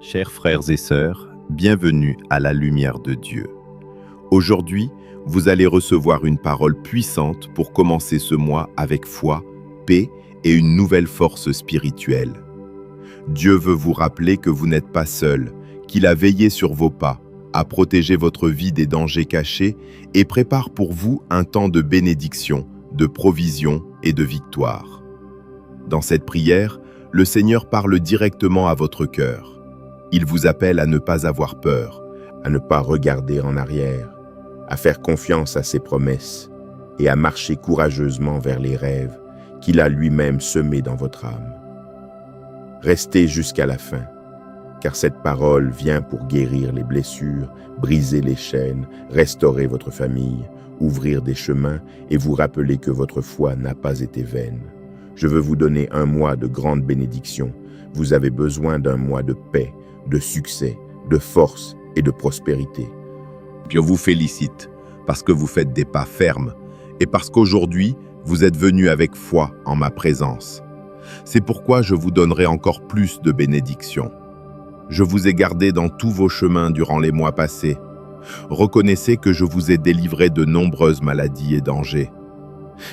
Chers frères et sœurs, bienvenue à la lumière de Dieu. Aujourd'hui, vous allez recevoir une parole puissante pour commencer ce mois avec foi, paix et une nouvelle force spirituelle. Dieu veut vous rappeler que vous n'êtes pas seul, qu'il a veillé sur vos pas, a protégé votre vie des dangers cachés et prépare pour vous un temps de bénédiction, de provision et de victoire. Dans cette prière, le Seigneur parle directement à votre cœur. Il vous appelle à ne pas avoir peur, à ne pas regarder en arrière, à faire confiance à ses promesses et à marcher courageusement vers les rêves qu'il a lui-même semés dans votre âme. Restez jusqu'à la fin, car cette parole vient pour guérir les blessures, briser les chaînes, restaurer votre famille, ouvrir des chemins et vous rappeler que votre foi n'a pas été vaine. Je veux vous donner un mois de grande bénédiction. Vous avez besoin d'un mois de paix, de succès, de force et de prospérité. Je vous félicite parce que vous faites des pas fermes et parce qu'aujourd'hui, vous êtes venus avec foi en ma présence. C'est pourquoi je vous donnerai encore plus de bénédictions. Je vous ai gardé dans tous vos chemins durant les mois passés. Reconnaissez que je vous ai délivré de nombreuses maladies et dangers.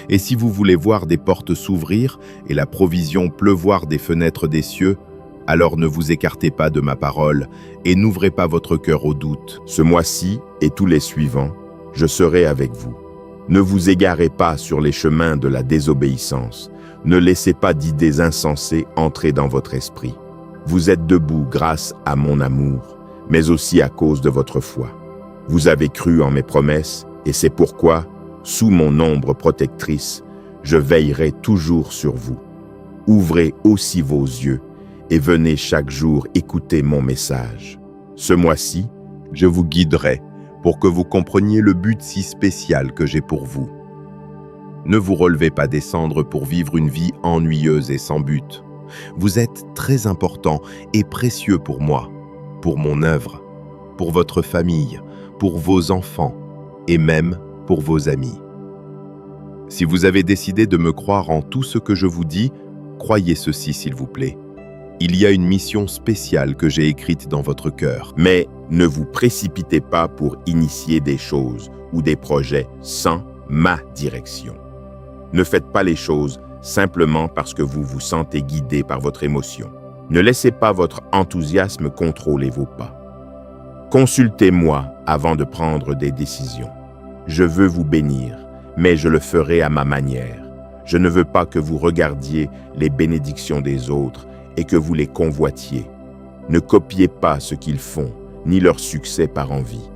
Et si vous voulez voir des portes s'ouvrir et la provision pleuvoir des fenêtres des cieux, alors ne vous écartez pas de ma parole et n'ouvrez pas votre cœur au doute. Ce mois-ci et tous les suivants, je serai avec vous. Ne vous égarez pas sur les chemins de la désobéissance. Ne laissez pas d'idées insensées entrer dans votre esprit. Vous êtes debout grâce à mon amour, mais aussi à cause de votre foi. Vous avez cru en mes promesses et c'est pourquoi, sous mon ombre protectrice, je veillerai toujours sur vous. Ouvrez aussi vos yeux et venez chaque jour écouter mon message. Ce mois-ci, je vous guiderai pour que vous compreniez le but si spécial que j'ai pour vous. Ne vous relevez pas des cendres pour vivre une vie ennuyeuse et sans but. Vous êtes très important et précieux pour moi, pour mon œuvre, pour votre famille, pour vos enfants et même pour vos amis. Si vous avez décidé de me croire en tout ce que je vous dis, croyez ceci s'il vous plaît. Il y a une mission spéciale que j'ai écrite dans votre cœur. Mais ne vous précipitez pas pour initier des choses ou des projets sans ma direction. Ne faites pas les choses simplement parce que vous vous sentez guidé par votre émotion. Ne laissez pas votre enthousiasme contrôler vos pas. Consultez-moi avant de prendre des décisions. Je veux vous bénir, mais je le ferai à ma manière. Je ne veux pas que vous regardiez les bénédictions des autres et que vous les convoitiez. Ne copiez pas ce qu'ils font, ni leur succès par envie.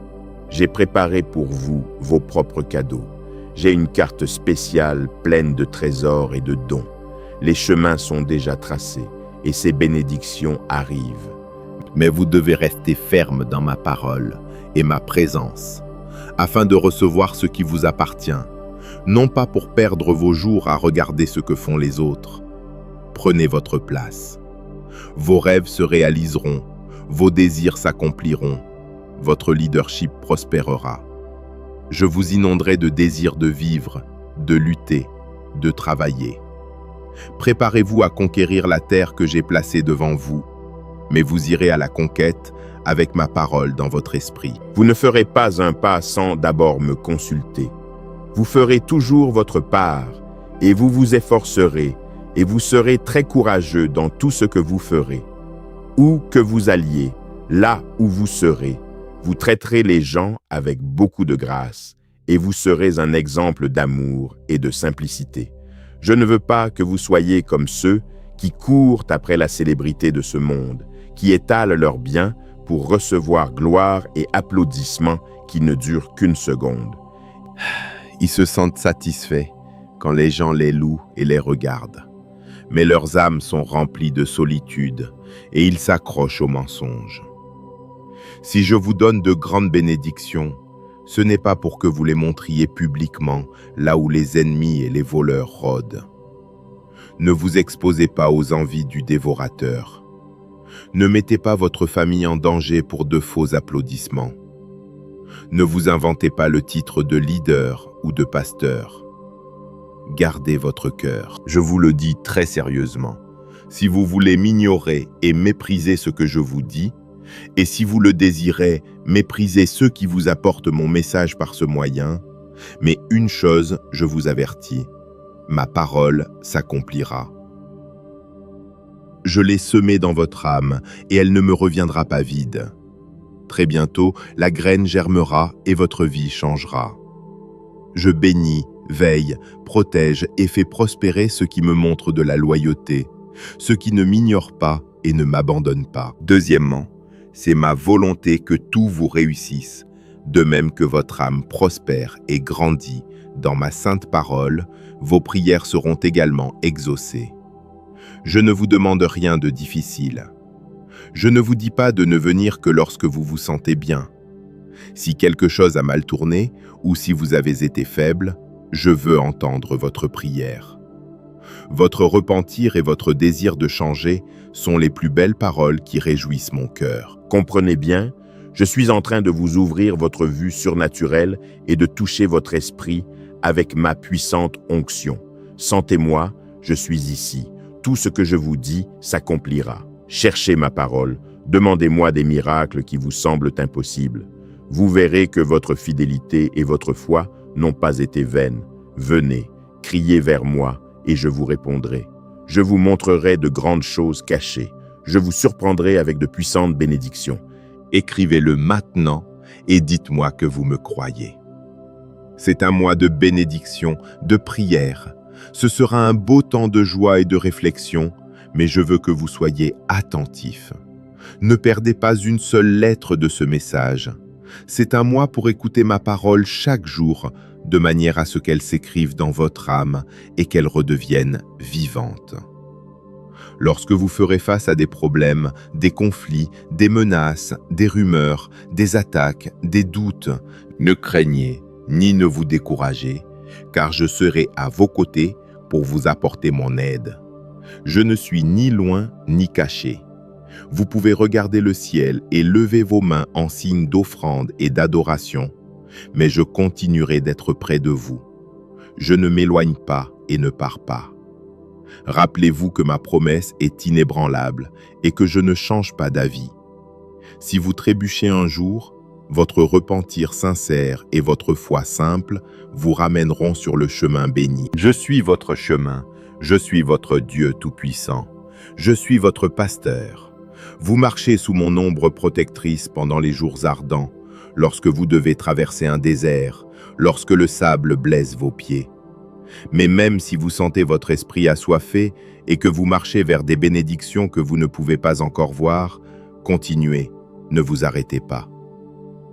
J'ai préparé pour vous vos propres cadeaux. J'ai une carte spéciale pleine de trésors et de dons. Les chemins sont déjà tracés et ces bénédictions arrivent. Mais vous devez rester ferme dans ma parole et ma présence, afin de recevoir ce qui vous appartient, non pas pour perdre vos jours à regarder ce que font les autres. Prenez votre place. Vos rêves se réaliseront, vos désirs s'accompliront, votre leadership prospérera. Je vous inonderai de désirs de vivre, de lutter, de travailler. Préparez-vous à conquérir la terre que j'ai placée devant vous, mais vous irez à la conquête avec ma parole dans votre esprit. Vous ne ferez pas un pas sans d'abord me consulter. Vous ferez toujours votre part et vous vous efforcerez et vous serez très courageux dans tout ce que vous ferez. Où que vous alliez, là où vous serez, vous traiterez les gens avec beaucoup de grâce et vous serez un exemple d'amour et de simplicité. Je ne veux pas que vous soyez comme ceux qui courent après la célébrité de ce monde, qui étalent leurs biens pour recevoir gloire et applaudissements qui ne durent qu'une seconde. Ils se sentent satisfaits quand les gens les louent et les regardent. Mais leurs âmes sont remplies de solitude et ils s'accrochent aux mensonges. Si je vous donne de grandes bénédictions, ce n'est pas pour que vous les montriez publiquement là où les ennemis et les voleurs rôdent. Ne vous exposez pas aux envies du dévorateur. Ne mettez pas votre famille en danger pour de faux applaudissements. Ne vous inventez pas le titre de leader ou de pasteur. Gardez votre cœur. Je vous le dis très sérieusement. Si vous voulez m'ignorer et mépriser ce que je vous dis, Et si vous le désirez, méprisez ceux qui vous apportent mon message par ce moyen. Mais une chose, je vous avertis, ma parole s'accomplira. Je l'ai semée dans votre âme, et elle ne me reviendra pas vide. Très bientôt, la graine germera et votre vie changera. Je bénis, veille, protège et fais prospérer ceux qui me montrent de la loyauté, ceux qui ne m'ignorent pas et ne m'abandonnent pas. Deuxièmement, c'est ma volonté que tout vous réussisse, de même que votre âme prospère et grandit dans ma sainte parole, vos prières seront également exaucées. Je ne vous demande rien de difficile. Je ne vous dis pas de ne venir que lorsque vous vous sentez bien. Si quelque chose a mal tourné ou si vous avez été faible, je veux entendre votre prière. Votre repentir et votre désir de changer sont les plus belles paroles qui réjouissent mon cœur. Comprenez bien, je suis en train de vous ouvrir votre vue surnaturelle et de toucher votre esprit avec ma puissante onction. Sentez-moi, je suis ici. Tout ce que je vous dis s'accomplira. Cherchez ma parole, demandez-moi des miracles qui vous semblent impossibles. Vous verrez que votre fidélité et votre foi n'ont pas été vaines. Venez, criez vers moi, et je vous répondrai. Je vous montrerai de grandes choses cachées. Je vous surprendrai avec de puissantes bénédictions. Écrivez-le maintenant et dites-moi que vous me croyez. C'est un mois de bénédiction, de prière. Ce sera un beau temps de joie et de réflexion, mais je veux que vous soyez attentifs. Ne perdez pas une seule lettre de ce message. C'est un mois pour écouter ma parole chaque jour, de manière à ce qu'elle s'écrive dans votre âme et qu'elle redevienne vivante. Lorsque vous ferez face à des problèmes, des conflits, des menaces, des rumeurs, des attaques, des doutes, ne craignez ni ne vous découragez, car je serai à vos côtés pour vous apporter mon aide. Je ne suis ni loin ni caché. Vous pouvez regarder le ciel et lever vos mains en signe d'offrande et d'adoration, mais je continuerai d'être près de vous. Je ne m'éloigne pas et ne pars pas. Rappelez-vous que ma promesse est inébranlable et que je ne change pas d'avis. Si vous trébuchez un jour, votre repentir sincère et votre foi simple vous ramèneront sur le chemin béni. Je suis votre chemin, je suis votre Dieu Tout-Puissant, je suis votre pasteur. Vous marchez sous mon ombre protectrice pendant les jours ardents, lorsque vous devez traverser un désert, lorsque le sable blesse vos pieds. Mais même si vous sentez votre esprit assoiffé et que vous marchez vers des bénédictions que vous ne pouvez pas encore voir, continuez, ne vous arrêtez pas.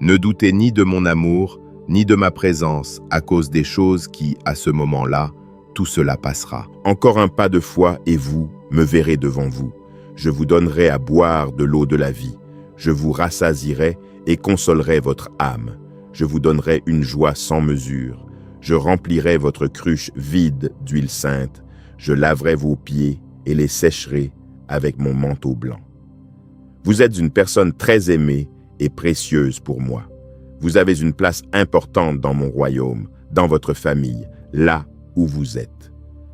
Ne doutez ni de mon amour, ni de ma présence à cause des choses qui, à ce moment-là, tout cela passera. Encore un pas de foi et vous me verrez devant vous. Je vous donnerai à boire de l'eau de la vie. Je vous rassasierai et consolerai votre âme. Je vous donnerai une joie sans mesure. Je remplirai votre cruche vide d'huile sainte. Je laverai vos pieds et les sécherai avec mon manteau blanc. Vous êtes une personne très aimée et précieuse pour moi. Vous avez une place importante dans mon royaume, dans votre famille, là où vous êtes.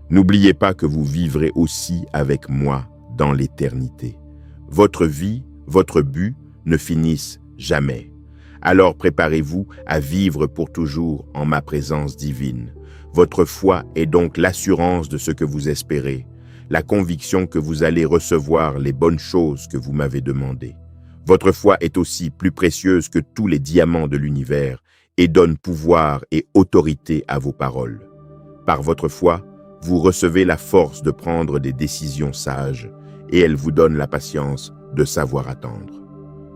N'oubliez pas que vous vivrez aussi avec moi dans l'éternité. Votre vie, votre but ne finissent jamais. Alors préparez-vous à vivre pour toujours en ma présence divine. Votre foi est donc l'assurance de ce que vous espérez, la conviction que vous allez recevoir les bonnes choses que vous m'avez demandées. Votre foi est aussi plus précieuse que tous les diamants de l'univers et donne pouvoir et autorité à vos paroles. Par votre foi, vous recevez la force de prendre des décisions sages et elle vous donne la patience de savoir attendre.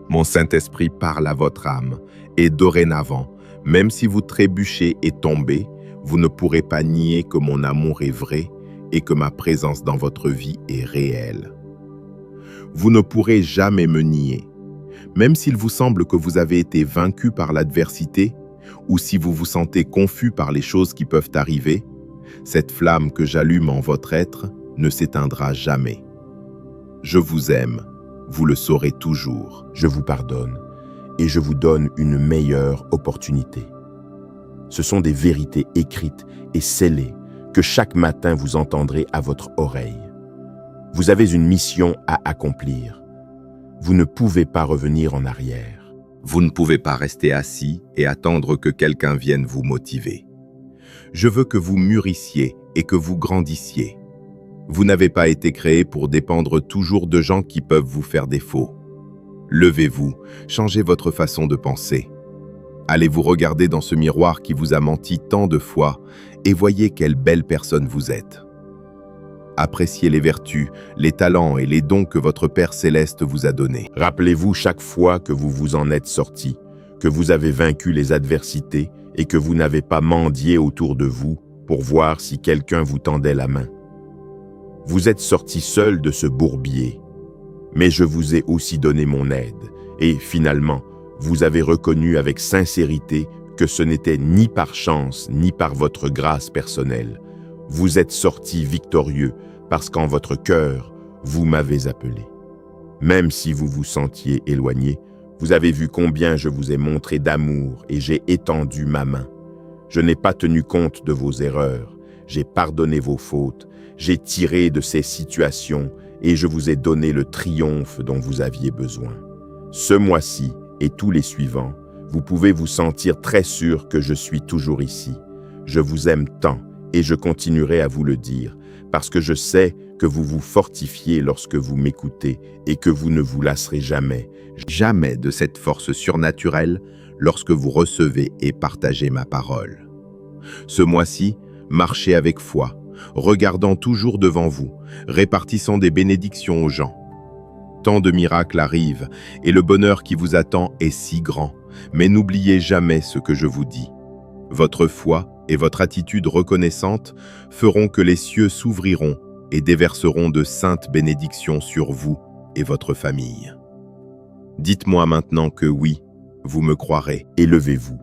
Mon Saint-Esprit parle à votre âme, et dorénavant, même si vous trébuchez et tombez, vous ne pourrez pas nier que mon amour est vrai et que ma présence dans votre vie est réelle. Vous ne pourrez jamais me nier, même s'il vous semble que vous avez été vaincu par l'adversité, ou si vous vous sentez confus par les choses qui peuvent arriver, cette flamme que j'allume en votre être ne s'éteindra jamais. Je vous aime. Vous le saurez toujours. Je vous pardonne et je vous donne une meilleure opportunité. Ce sont des vérités écrites et scellées que chaque matin vous entendrez à votre oreille. Vous avez une mission à accomplir. Vous ne pouvez pas revenir en arrière. Vous ne pouvez pas rester assis et attendre que quelqu'un vienne vous motiver. Je veux que vous mûrissiez et que vous grandissiez. Vous n'avez pas été créé pour dépendre toujours de gens qui peuvent vous faire défaut. Levez-vous, changez votre façon de penser. Allez vous regarder dans ce miroir qui vous a menti tant de fois et voyez quelle belle personne vous êtes. Appréciez les vertus, les talents et les dons que votre Père Céleste vous a donnés. Rappelez-vous chaque fois que vous vous en êtes sorti, que vous avez vaincu les adversités et que vous n'avez pas mendié autour de vous pour voir si quelqu'un vous tendait la main. Vous êtes sorti seul de ce bourbier, mais je vous ai aussi donné mon aide et finalement, vous avez reconnu avec sincérité que ce n'était ni par chance ni par votre grâce personnelle. Vous êtes sorti victorieux parce qu'en votre cœur, vous m'avez appelé. Même si vous vous sentiez éloigné, vous avez vu combien je vous ai montré d'amour et j'ai étendu ma main. Je n'ai pas tenu compte de vos erreurs, j'ai pardonné vos fautes, j'ai tiré de ces situations et je vous ai donné le triomphe dont vous aviez besoin. Ce mois-ci et tous les suivants, vous pouvez vous sentir très sûr que je suis toujours ici. Je vous aime tant et je continuerai à vous le dire, parce que je sais que vous vous fortifiez lorsque vous m'écoutez et que vous ne vous lasserez jamais, Jamais de cette force surnaturelle lorsque vous recevez et partagez ma parole. Ce mois-ci, marchez avec foi, regardant toujours devant vous, répartissant des bénédictions aux gens. Tant de miracles arrivent et le bonheur qui vous attend est si grand, mais n'oubliez jamais ce que je vous dis. Votre foi et votre attitude reconnaissante feront que les cieux s'ouvriront et déverseront de saintes bénédictions sur vous et votre famille. Dites-moi maintenant que oui, vous me croirez. et levez-vous.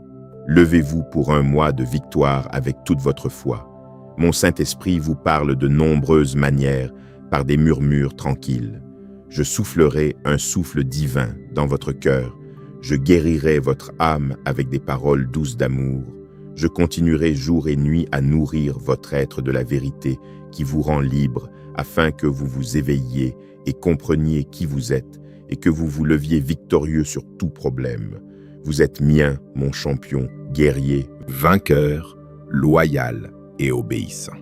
Levez-vous pour un mois de victoire avec toute votre foi. Mon Saint-Esprit vous parle de nombreuses manières par des murmures tranquilles. Je soufflerai un souffle divin dans votre cœur. Je guérirai votre âme avec des paroles douces d'amour. Je continuerai jour et nuit à nourrir votre être de la vérité qui vous rend libre afin que vous vous éveilliez et compreniez qui vous êtes et que vous vous leviez victorieux sur tout problème. Vous êtes mien, mon champion, guerrier, Vainqueur, loyal et obéissant.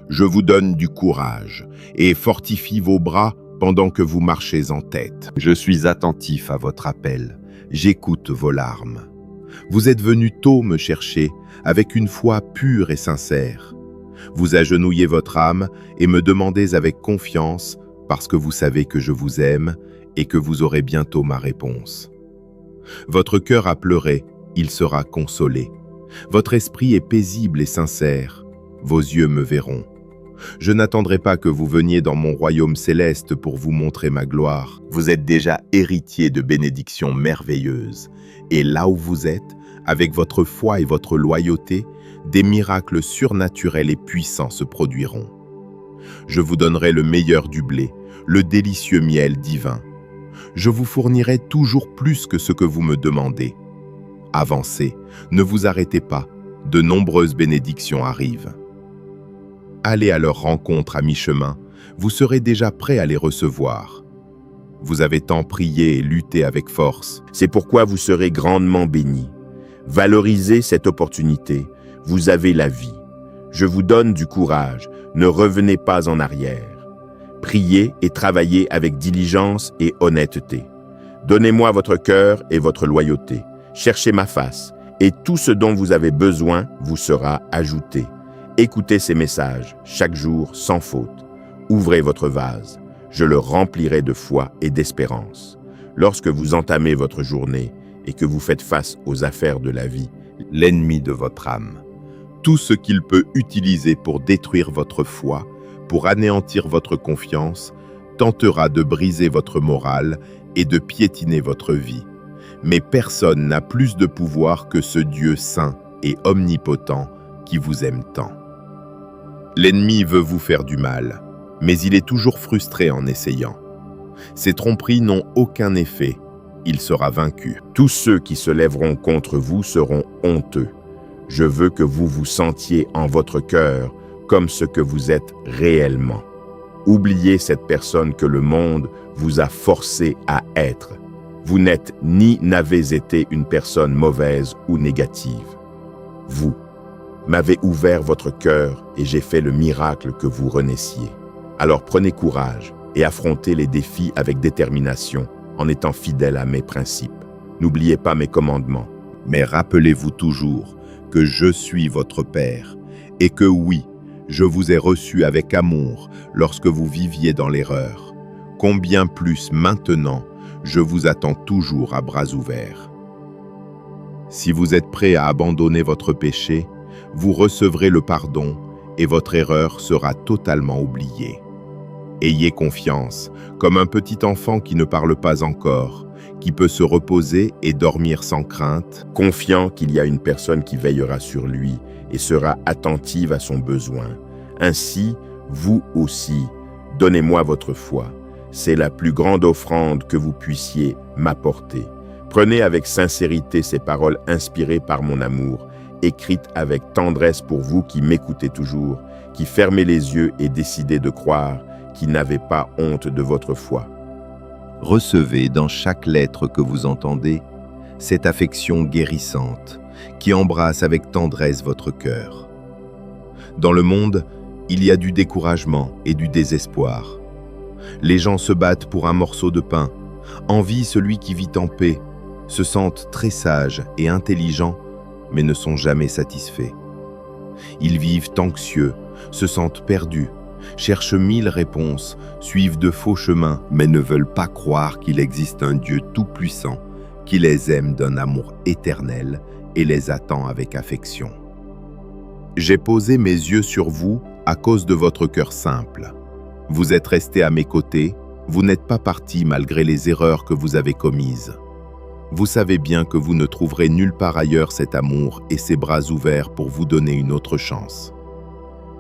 Je vous donne du courage et fortifie vos bras pendant que vous marchez en tête. Je suis attentif à votre appel, j'écoute vos larmes. Vous êtes venu tôt me chercher avec une foi pure et sincère. Vous agenouillez votre âme et me demandez avec confiance parce que vous savez que je vous aime et que vous aurez bientôt ma réponse. Votre cœur a pleuré, il sera consolé. Votre esprit est paisible et sincère, vos yeux me verront. Je n'attendrai pas que vous veniez dans mon royaume céleste pour vous montrer ma gloire. Vous êtes déjà héritier de bénédictions merveilleuses. Et là où vous êtes, avec votre foi et votre loyauté, des miracles surnaturels et puissants se produiront. Je vous donnerai le meilleur du blé, le délicieux miel divin. Je vous fournirai toujours plus que ce que vous me demandez. Avancez, ne vous arrêtez pas, de nombreuses bénédictions arrivent. Allez à leur rencontre à mi-chemin, vous serez déjà prêt à les recevoir. Vous avez tant prié et lutté avec force. C'est pourquoi vous serez grandement bénis. Valorisez cette opportunité, vous avez la vie. Je vous donne du courage, ne revenez pas en arrière. Priez et travaillez avec diligence et honnêteté. Donnez-moi votre cœur et votre loyauté. Cherchez ma face, et tout ce dont vous avez besoin vous sera ajouté. Écoutez ces messages chaque jour sans faute. Ouvrez votre vase. Je le remplirai de foi et d'espérance. Lorsque vous entamez votre journée et que vous faites face aux affaires de la vie, L'ennemi de votre âme, tout ce qu'il peut utiliser pour détruire votre foi, pour anéantir votre confiance, tentera de briser votre morale et de piétiner votre vie. Mais personne n'a plus de pouvoir que ce Dieu saint et omnipotent qui vous aime tant. L'ennemi veut vous faire du mal, mais il est toujours frustré en essayant. Ces tromperies n'ont aucun effet, il sera vaincu. tous ceux qui se lèveront contre vous seront honteux. Je veux que vous vous sentiez en votre cœur comme ce que vous êtes réellement. Oubliez cette personne que le monde vous a forcé à être. Vous n'êtes ni n'avez été une personne mauvaise ou négative. Vous m'avez ouvert votre cœur et j'ai fait le miracle que vous renaissiez. Alors prenez courage et affrontez les défis avec détermination en étant fidèle à mes principes. N'oubliez pas mes commandements. Mais rappelez-vous toujours que je suis votre Père et que oui, je vous ai reçu avec amour lorsque vous viviez dans l'erreur. Combien plus maintenant, je vous attends toujours à bras ouverts. Si vous êtes prêt à abandonner votre péché, vous recevrez le pardon et votre erreur sera totalement oubliée. Ayez confiance, comme un petit enfant qui ne parle pas encore, qui peut se reposer et dormir sans crainte, Confiant qu'il y a une personne qui veillera sur lui et sera attentive à son besoin. Ainsi, vous aussi, donnez-moi votre foi. C'est la plus grande offrande que vous puissiez m'apporter. Prenez avec sincérité ces paroles inspirées par mon amour, écrites avec tendresse pour vous qui m'écoutez toujours, qui fermez les yeux et décidez de croire, qui n'avez pas honte de votre foi. recevez dans chaque lettre que vous entendez cette affection guérissante qui embrasse avec tendresse votre cœur. Dans le monde, il y a du découragement et du désespoir. Les gens se battent pour un morceau de pain, envient celui qui vit en paix, se sentent très sages et intelligents, mais ne sont jamais satisfaits. Ils vivent anxieux, se sentent perdus, cherchent 1000 réponses, suivent de faux chemins, mais ne veulent pas croire qu'il existe un Dieu tout-puissant qui les aime d'un amour éternel et les attend avec affection. J'ai posé mes yeux sur vous à cause de votre cœur simple. Vous êtes restés à mes côtés, vous n'êtes pas partis malgré les erreurs que vous avez commises. Vous savez bien que vous ne trouverez nulle part ailleurs cet amour et ces bras ouverts pour vous donner une autre chance.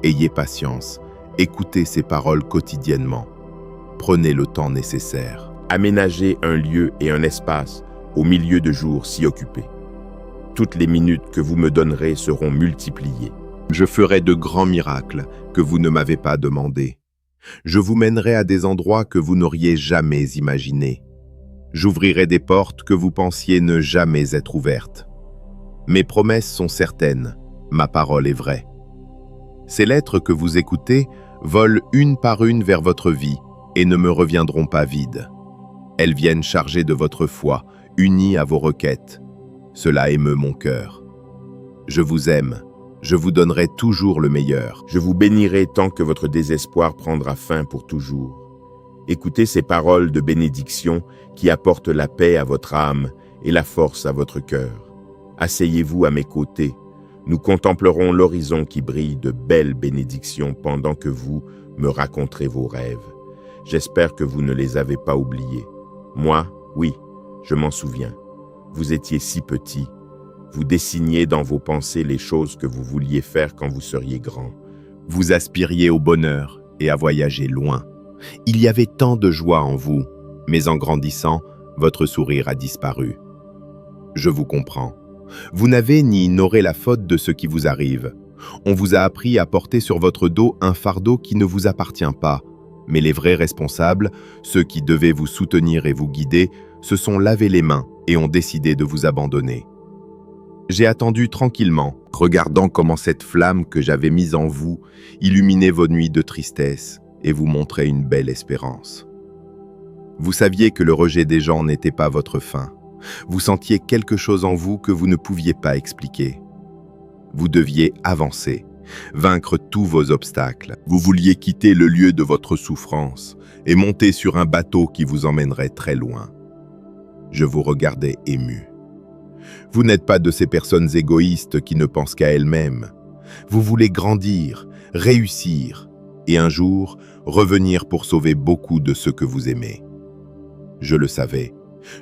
Ayez patience, écoutez ces paroles quotidiennement. Prenez le temps nécessaire. Aménagez un lieu et un espace au milieu de jours si occupés. Toutes les minutes que vous me donnerez seront multipliées. Je ferai de grands miracles que vous ne m'avez pas demandés. Je vous mènerai à des endroits que vous n'auriez jamais imaginés. J'ouvrirai des portes que vous pensiez ne jamais être ouvertes. Mes promesses sont certaines, ma parole est vraie. Ces lettres que vous écoutez volent une par une vers votre vie et ne me reviendront pas vides. Elles viennent chargées de votre foi, unies à vos requêtes. Cela émeut mon cœur. Je vous aime, je vous donnerai toujours le meilleur. Je vous bénirai tant que votre désespoir prendra fin pour toujours. Écoutez ces paroles de bénédiction qui apportent la paix à votre âme et la force à votre cœur. Asseyez-vous à mes côtés. Nous contemplerons l'horizon qui brille de belles bénédictions pendant que vous me raconterez vos rêves. J'espère que vous ne les avez pas oubliés. Moi, oui, je m'en souviens. Vous étiez si petit. Vous dessiniez dans vos pensées les choses que vous vouliez faire quand vous seriez grand. Vous aspiriez au bonheur et à voyager loin. Il y avait tant de joie en vous, mais en grandissant, votre sourire a disparu. Je vous comprends. Vous n'avez ni n'aurez la faute de ce qui vous arrive. On vous a appris à porter sur votre dos un fardeau qui ne vous appartient pas. Mais les vrais responsables, ceux qui devaient vous soutenir et vous guider, se sont lavé les mains et ont décidé de vous abandonner. J'ai attendu tranquillement, regardant comment cette flamme que j'avais mise en vous illuminait vos nuits de tristesse et vous montrait une belle espérance. Vous saviez que le rejet des gens n'était pas votre fin. Vous sentiez quelque chose en vous que vous ne pouviez pas expliquer. Vous deviez avancer, vaincre tous vos obstacles. Vous vouliez quitter le lieu de votre souffrance et monter sur un bateau qui vous emmènerait très loin. Je vous regardais ému. Vous n'êtes pas de ces personnes égoïstes qui ne pensent qu'à elles-mêmes. Vous voulez grandir, réussir et un jour revenir pour sauver beaucoup de ceux que vous aimez. Je le savais,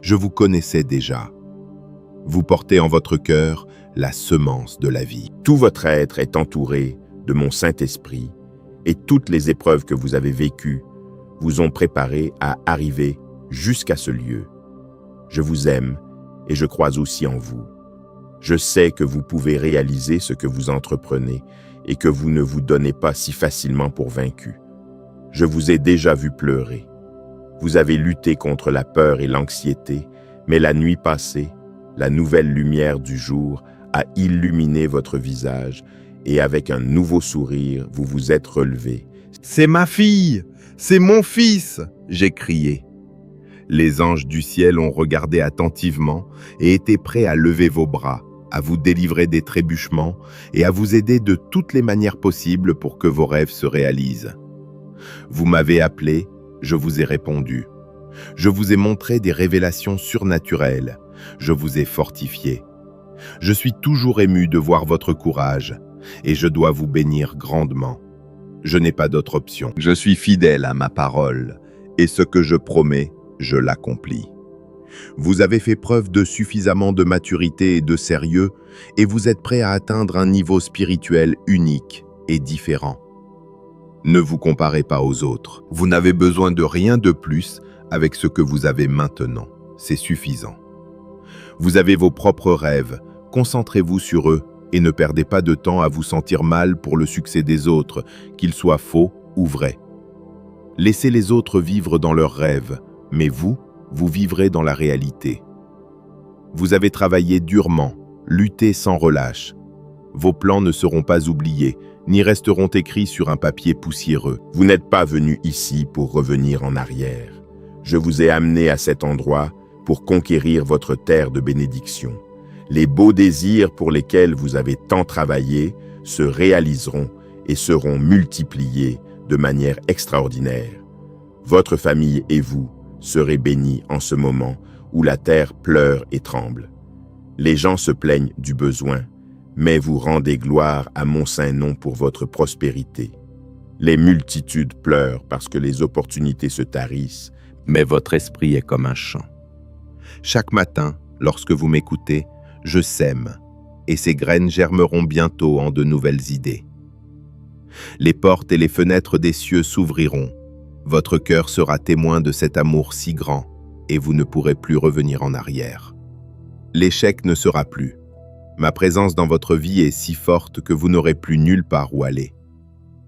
je vous connaissais déjà. Vous portez en votre cœur la semence de la vie. Tout votre être est entouré de mon Saint-Esprit et toutes les épreuves que vous avez vécues vous ont préparé à arriver jusqu'à ce lieu. Je vous aime et je crois aussi en vous. Je sais que vous pouvez réaliser ce que vous entreprenez et que vous ne vous donnez pas si facilement pour vaincu. Je vous ai déjà vu pleurer. Vous avez lutté contre la peur et l'anxiété, mais la nuit passée, la nouvelle lumière du jour a illuminé votre visage et avec un nouveau sourire, vous vous êtes relevé. C'est ma fille, c'est mon fils, j'ai crié. Les anges du ciel ont regardé attentivement et étaient prêts à lever vos bras, à vous délivrer des trébuchements et à vous aider de toutes les manières possibles pour que vos rêves se réalisent. Vous m'avez appelé, je vous ai répondu. Je vous ai montré des révélations surnaturelles, je vous ai fortifié. Je suis toujours ému de voir votre courage et je dois vous bénir grandement. Je n'ai pas d'autre option. Je suis fidèle à ma parole et ce que je promets, je l'accomplis. Vous avez fait preuve de suffisamment de maturité et de sérieux et vous êtes prêt à atteindre un niveau spirituel unique et différent. Ne vous comparez pas aux autres. Vous n'avez besoin de rien de plus avec ce que vous avez maintenant. C'est suffisant. Vous avez vos propres rêves. Concentrez-vous sur eux et ne perdez pas de temps à vous sentir mal pour le succès des autres, qu'ils soient faux ou vrais. Laissez les autres vivre dans leurs rêves, mais vous vivrez dans la réalité. Vous avez travaillé durement, lutté sans relâche. Vos plans ne seront pas oubliés, ni resteront écrits sur un papier poussiéreux. Vous n'êtes pas venu ici pour revenir en arrière. Je vous ai amené à cet endroit pour conquérir votre terre de bénédiction. Les beaux désirs pour lesquels vous avez tant travaillé se réaliseront et seront multipliés de manière extraordinaire. Votre famille et vous serez bénis en ce moment où la terre pleure et tremble. Les gens se plaignent du besoin, mais vous rendez gloire à mon saint nom pour votre prospérité. Les multitudes pleurent parce que les opportunités se tarissent, mais votre esprit est comme un champ. Chaque matin, lorsque vous m'écoutez, je sème, et ces graines germeront bientôt en de nouvelles idées. Les portes et les fenêtres des cieux s'ouvriront. Votre cœur sera témoin de cet amour si grand, et vous ne pourrez plus revenir en arrière. L'échec ne sera plus. Ma présence dans votre vie est si forte que vous n'aurez plus nulle part où aller.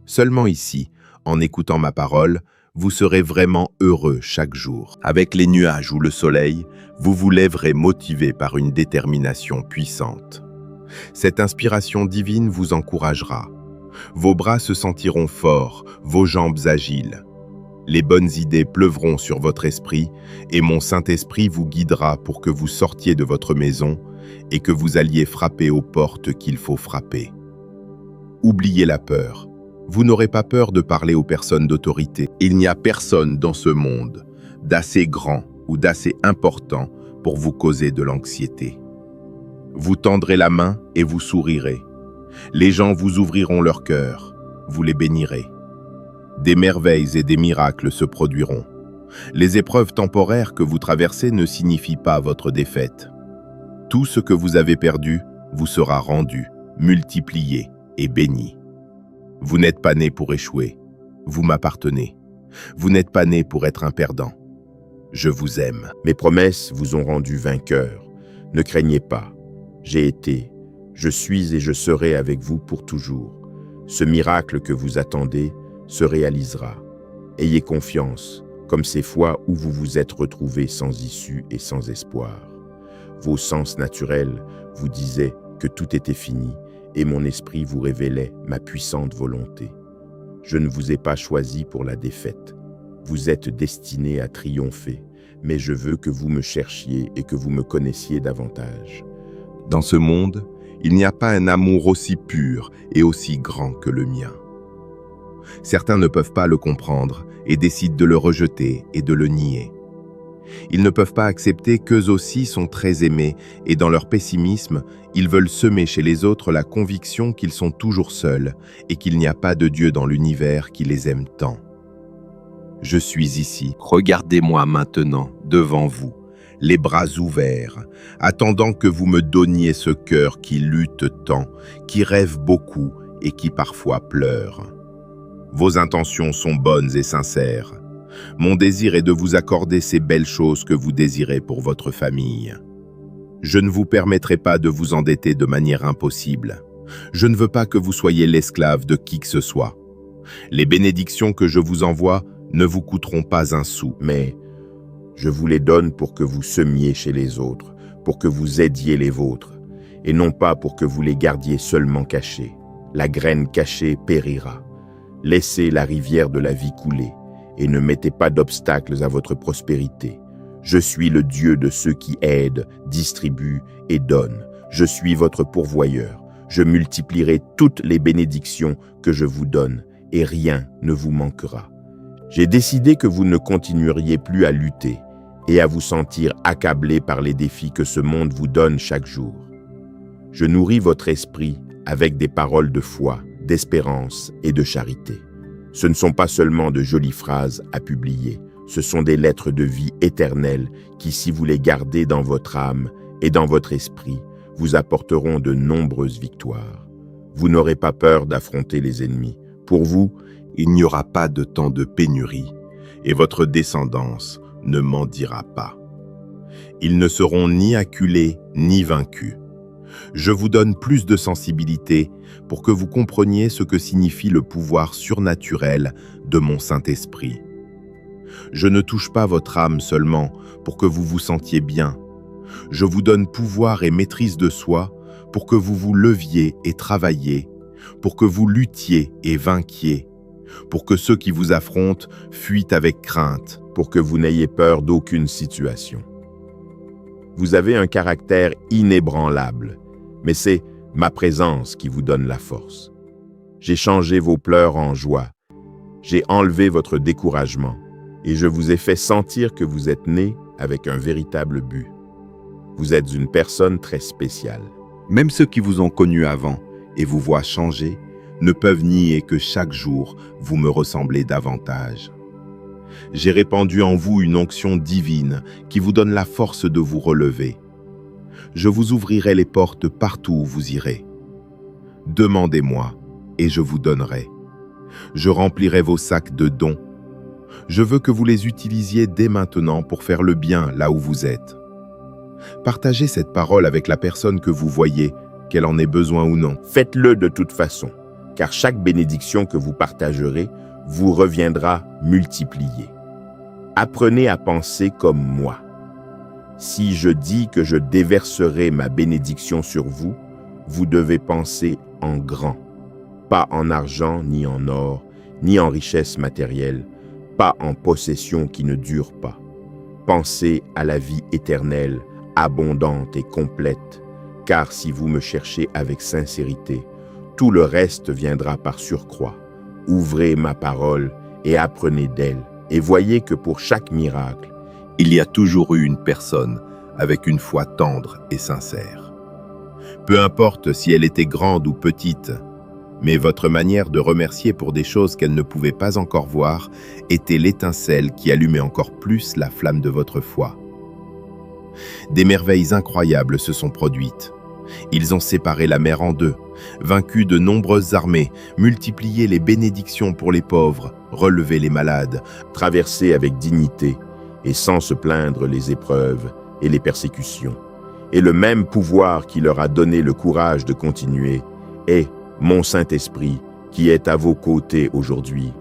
Seulement ici, en écoutant ma parole, vous serez vraiment heureux chaque jour. Avec les nuages ou le soleil, vous vous lèverez motivé par une détermination puissante. Cette inspiration divine vous encouragera. Vos bras se sentiront forts, vos jambes agiles. Les bonnes idées pleuvront sur votre esprit et mon Saint-Esprit vous guidera pour que vous sortiez de votre maison et que vous alliez frapper aux portes qu'il faut frapper. Oubliez la peur. Vous n'aurez pas peur de parler aux personnes d'autorité. Il n'y a personne dans ce monde d'assez grand ou d'assez important pour vous causer de l'anxiété. Vous tendrez la main et vous sourirez. Les gens vous ouvriront leur cœur, vous les bénirez. Des merveilles et des miracles se produiront. Les épreuves temporaires que vous traversez ne signifient pas votre défaite. Tout ce que vous avez perdu vous sera rendu, multiplié et béni. Vous n'êtes pas né pour échouer, vous m'appartenez. Vous n'êtes pas né pour être un perdant. Je vous aime. Mes promesses vous ont rendu vainqueur. Ne craignez pas. J'ai été, je suis et je serai avec vous pour toujours. Ce miracle que vous attendez se réalisera. Ayez confiance, comme ces fois où vous vous êtes retrouvés sans issue et sans espoir. Vos sens naturels vous disaient que tout était fini et mon esprit vous révélait ma puissante volonté. Je ne vous ai pas choisi pour la défaite. Vous êtes destiné à triompher, mais je veux que vous me cherchiez et que vous me connaissiez davantage. Dans ce monde, il n'y a pas un amour aussi pur et aussi grand que le mien. Certains ne peuvent pas le comprendre et décident de le rejeter et de le nier. Ils ne peuvent pas accepter qu'eux aussi sont très aimés et dans leur pessimisme, ils veulent semer chez les autres la conviction qu'ils sont toujours seuls et qu'il n'y a pas de Dieu dans l'univers qui les aime tant. Je suis ici, regardez-moi maintenant, devant vous, les bras ouverts, attendant que vous me donniez ce cœur qui lutte tant, qui rêve beaucoup et qui parfois pleure. Vos intentions sont bonnes et sincères. Mon désir est de vous accorder ces belles choses que vous désirez pour votre famille. Je ne vous permettrai pas de vous endetter de manière impossible. Je ne veux pas que vous soyez l'esclave de qui que ce soit. Les bénédictions que je vous envoie ne vous coûteront pas un sou. Mais je vous les donne pour que vous semiez chez les autres, pour que vous aidiez les vôtres, et non pas pour que vous les gardiez seulement cachés. La graine cachée périra. Laissez la rivière de la vie couler, et ne mettez pas d'obstacles à votre prospérité. Je suis le Dieu de ceux qui aident, distribuent et donnent. Je suis votre pourvoyeur. Je multiplierai toutes les bénédictions que je vous donne, et rien ne vous manquera. J'ai décidé que vous ne continueriez plus à lutter et à vous sentir accablé par les défis que ce monde vous donne chaque jour. Je nourris votre esprit avec des paroles de foi, d'espérance et de charité. Ce ne sont pas seulement de jolies phrases à publier, ce sont des lettres de vie éternelle qui, si vous les gardez dans votre âme et dans votre esprit, vous apporteront de nombreuses victoires. Vous n'aurez pas peur d'affronter les ennemis. Pour vous, il n'y aura pas de temps de pénurie, et votre descendance ne mendira pas. Ils ne seront ni acculés ni vaincus. Je vous donne plus de sensibilité pour que vous compreniez ce que signifie le pouvoir surnaturel de mon Saint-Esprit. Je ne touche pas votre âme seulement pour que vous vous sentiez bien. Je vous donne pouvoir et maîtrise de soi pour que vous vous leviez et travailliez, pour que vous luttiez et vainquiez, pour que ceux qui vous affrontent fuient avec crainte, pour que vous n'ayez peur d'aucune situation. Vous avez un caractère inébranlable, mais c'est ma présence qui vous donne la force. J'ai changé vos pleurs en joie, j'ai enlevé votre découragement, et je vous ai fait sentir que vous êtes né avec un véritable but. Vous êtes une personne très spéciale. Même ceux qui vous ont connu avant et vous voient changer ne peuvent nier que chaque jour vous me ressemblez davantage. J'ai répandu en vous une onction divine qui vous donne la force de vous relever. Je vous ouvrirai les portes partout où vous irez. Demandez-moi et je vous donnerai. Je remplirai vos sacs de dons. Je veux que vous les utilisiez dès maintenant pour faire le bien là où vous êtes. Partagez cette parole avec la personne que vous voyez, qu'elle en ait besoin ou non. Faites-le de toute façon, car chaque bénédiction que vous partagerez vous reviendra multipliée. Apprenez à penser comme moi. Si je dis que je déverserai ma bénédiction sur vous, vous devez penser en grand, pas en argent ni en or, ni en richesse matérielle, pas en possession qui ne dure pas. Pensez à la vie éternelle, abondante et complète, car si vous me cherchez avec sincérité, tout le reste viendra par surcroît. Ouvrez ma parole et apprenez d'elle, et voyez que pour chaque miracle, il y a toujours eu une personne avec une foi tendre et sincère. Peu importe si elle était grande ou petite, mais votre manière de remercier pour des choses qu'elle ne pouvait pas encore voir était l'étincelle qui allumait encore plus la flamme de votre foi. Des merveilles incroyables se sont produites. Ils ont séparé la mer en deux, vaincu de nombreuses armées, multiplié les bénédictions pour les pauvres, relevé les malades, traversé avec dignité et sans se plaindre les épreuves et les persécutions. Et le même pouvoir qui leur a donné le courage de continuer est mon Saint-Esprit qui est à vos côtés aujourd'hui.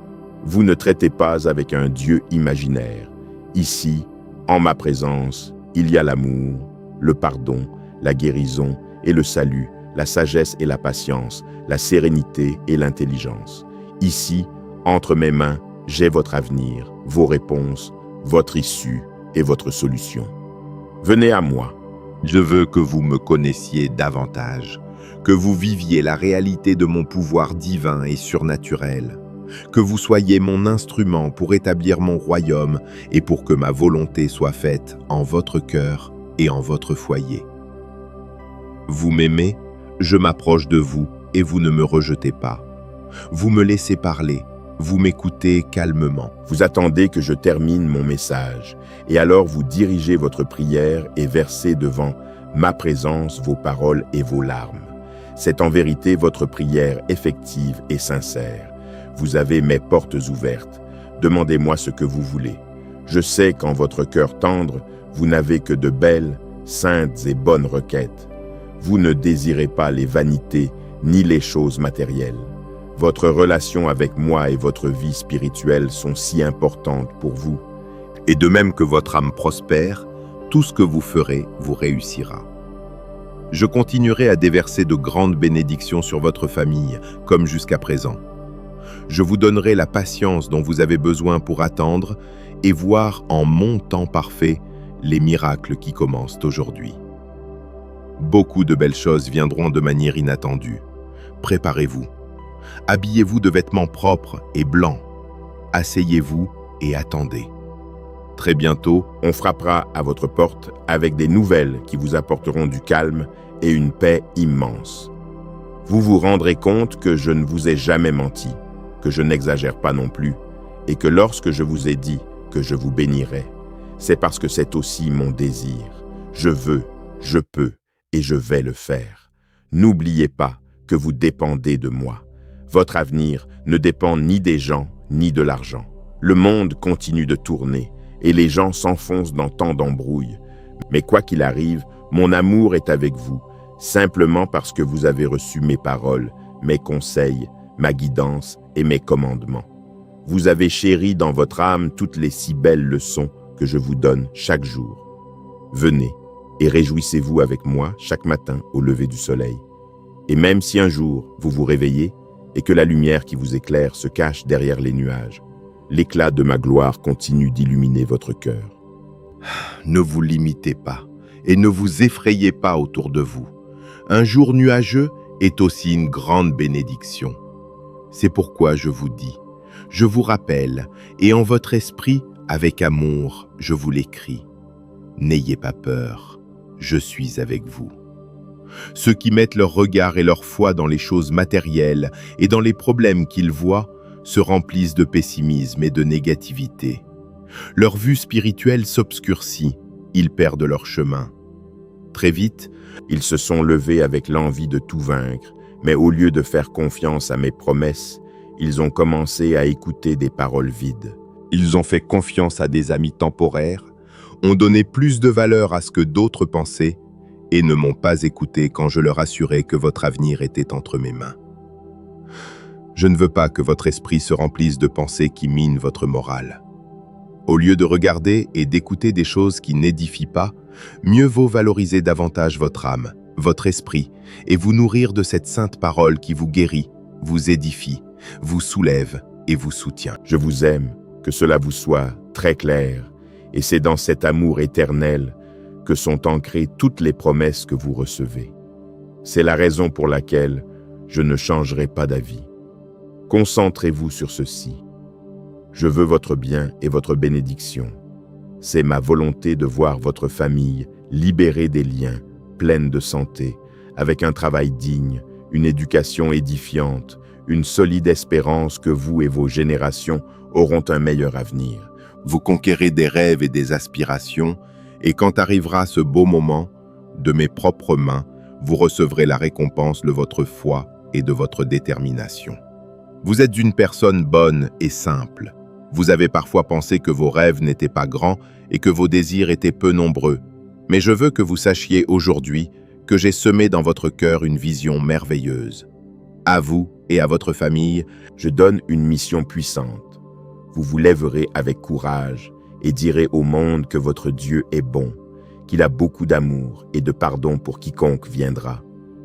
Vous ne traitez pas avec un Dieu imaginaire. Ici, en ma présence, il y a l'amour, le pardon, la guérison et le salut, la sagesse et la patience, la sérénité et l'intelligence. Ici, entre mes mains, j'ai votre avenir, vos réponses, votre issue et votre solution. Venez à moi. Je veux que vous me connaissiez davantage, que vous viviez la réalité de mon pouvoir divin et surnaturel, que vous soyez mon instrument pour établir mon royaume et pour que ma volonté soit faite en votre cœur et en votre foyer. Vous m'aimez, je m'approche de vous et vous ne me rejetez pas. Vous me laissez parler, vous m'écoutez calmement. Vous attendez que je termine mon message et alors vous dirigez votre prière et versez devant ma présence vos paroles et vos larmes. C'est en vérité votre prière effective et sincère. Vous avez mes portes ouvertes. Demandez-moi ce que vous voulez. Je sais qu'en votre cœur tendre, vous n'avez que de belles, saintes et bonnes requêtes. Vous ne désirez pas les vanités ni les choses matérielles. Votre relation avec moi et votre vie spirituelle sont si importantes pour vous. Et de même que votre âme prospère, tout ce que vous ferez vous réussira. Je continuerai à déverser de grandes bénédictions sur votre famille, comme jusqu'à présent. Je vous donnerai la patience dont vous avez besoin pour attendre et voir en mon temps parfait les miracles qui commencent aujourd'hui. Beaucoup de belles choses viendront de manière inattendue. Préparez-vous. Habillez-vous de vêtements propres et blancs. Asseyez-vous et attendez. Très bientôt, On frappera à votre porte avec des nouvelles qui vous apporteront du calme et une paix immense. Vous vous rendrez compte que je ne vous ai jamais menti, que je n'exagère pas non plus, et que lorsque je vous ai dit que je vous bénirai, c'est parce que c'est aussi mon désir. Je veux, je peux et je vais le faire. N'oubliez pas que vous dépendez de moi. Votre avenir ne dépend ni des gens ni de l'argent. Le monde continue de tourner et les gens s'enfoncent dans tant d'embrouilles. Mais quoi qu'il arrive, mon amour est avec vous, simplement parce que vous avez reçu mes paroles, mes conseils, ma guidance et mes commandements. Vous avez chéri dans votre âme toutes les si belles leçons que je vous donne chaque jour. Venez et réjouissez-vous avec moi chaque matin au lever du soleil. Et même si un jour vous vous réveillez et que la lumière qui vous éclaire se cache derrière les nuages, l'éclat de ma gloire continue d'illuminer votre cœur. ne vous limitez pas et ne vous effrayez pas autour de vous. Un jour nuageux est aussi une grande bénédiction. C'est pourquoi je vous dis, je vous rappelle, et en votre esprit, avec amour, je vous l'écris. N'ayez pas peur, je suis avec vous. Ceux qui mettent leur regard et leur foi dans les choses matérielles et dans les problèmes qu'ils voient se remplissent de pessimisme et de négativité. Leur vue spirituelle s'obscurcit, ils perdent leur chemin. Très vite, Ils se sont levés avec l'envie de tout vaincre, mais au lieu de faire confiance à mes promesses, ils ont commencé à écouter des paroles vides. ils ont fait confiance à des amis temporaires, ont donné plus de valeur à ce que d'autres pensaient et ne m'ont pas écouté quand je leur assurais que votre avenir était entre mes mains. Je ne veux pas que votre esprit se remplisse de pensées qui minent votre morale. Au lieu de regarder et d'écouter des choses qui n'édifient pas, mieux vaut valoriser davantage votre âme, votre esprit, et vous nourrir de cette sainte parole qui vous guérit, vous édifie, vous soulève et vous soutient. Je vous aime, que cela vous soit très clair, et c'est dans cet amour éternel que sont ancrées toutes les promesses que vous recevez. C'est la raison pour laquelle je ne changerai pas d'avis. Concentrez-vous sur ceci. Je veux votre bien et votre bénédiction. C'est ma volonté de voir votre famille libérée des liens, pleine de santé, avec un travail digne, une éducation édifiante, une solide espérance que vous et vos générations auront un meilleur avenir. Vous conquérez des rêves et des aspirations, et quand arrivera ce beau moment, de mes propres mains, vous recevrez la récompense de votre foi et de votre détermination. Vous êtes une personne bonne et simple. Vous avez parfois pensé que vos rêves n'étaient pas grands et que vos désirs étaient peu nombreux. Mais je veux que vous sachiez aujourd'hui que j'ai semé dans votre cœur une vision merveilleuse. À vous et à votre famille, Je donne une mission puissante. Vous vous lèverez avec courage et direz au monde que votre Dieu est bon, qu'il a beaucoup d'amour et de pardon pour quiconque viendra.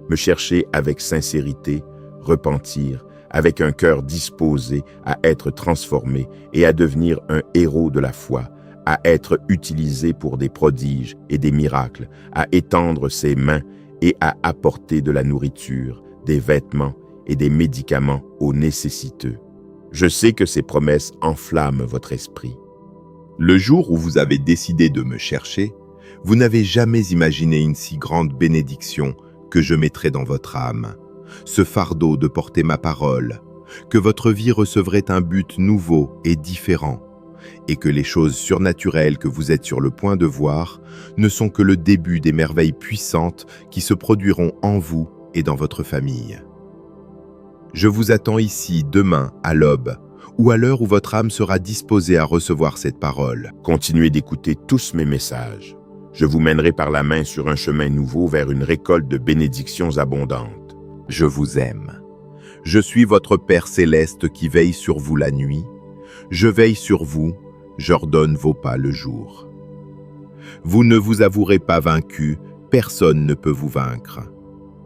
Me chercher avec sincérité, repentir, avec un cœur disposé à être transformé et à devenir un héros de la foi, à être utilisé pour des prodiges et des miracles, à étendre ses mains et à apporter de la nourriture, des vêtements et des médicaments aux nécessiteux. Je sais que ces promesses enflamment votre esprit. le jour où vous avez décidé de me chercher, vous n'avez jamais imaginé une si grande bénédiction que je mettrais dans votre âme. Ce fardeau de porter ma parole, que votre vie recevrait un but nouveau et différent, et que les choses surnaturelles que vous êtes sur le point de voir ne sont que le début des merveilles puissantes qui se produiront en vous et dans votre famille. Je vous attends ici demain à l'aube, ou à l'heure où votre âme sera disposée à recevoir cette parole. Continuez d'écouter tous mes messages. Je vous mènerai par la main sur un chemin nouveau vers une récolte de bénédictions abondantes. Je vous aime. Je suis votre Père céleste qui veille sur vous la nuit. Je veille sur vous, j'ordonne vos pas le jour. Vous ne vous avouerez pas vaincu, personne ne peut vous vaincre.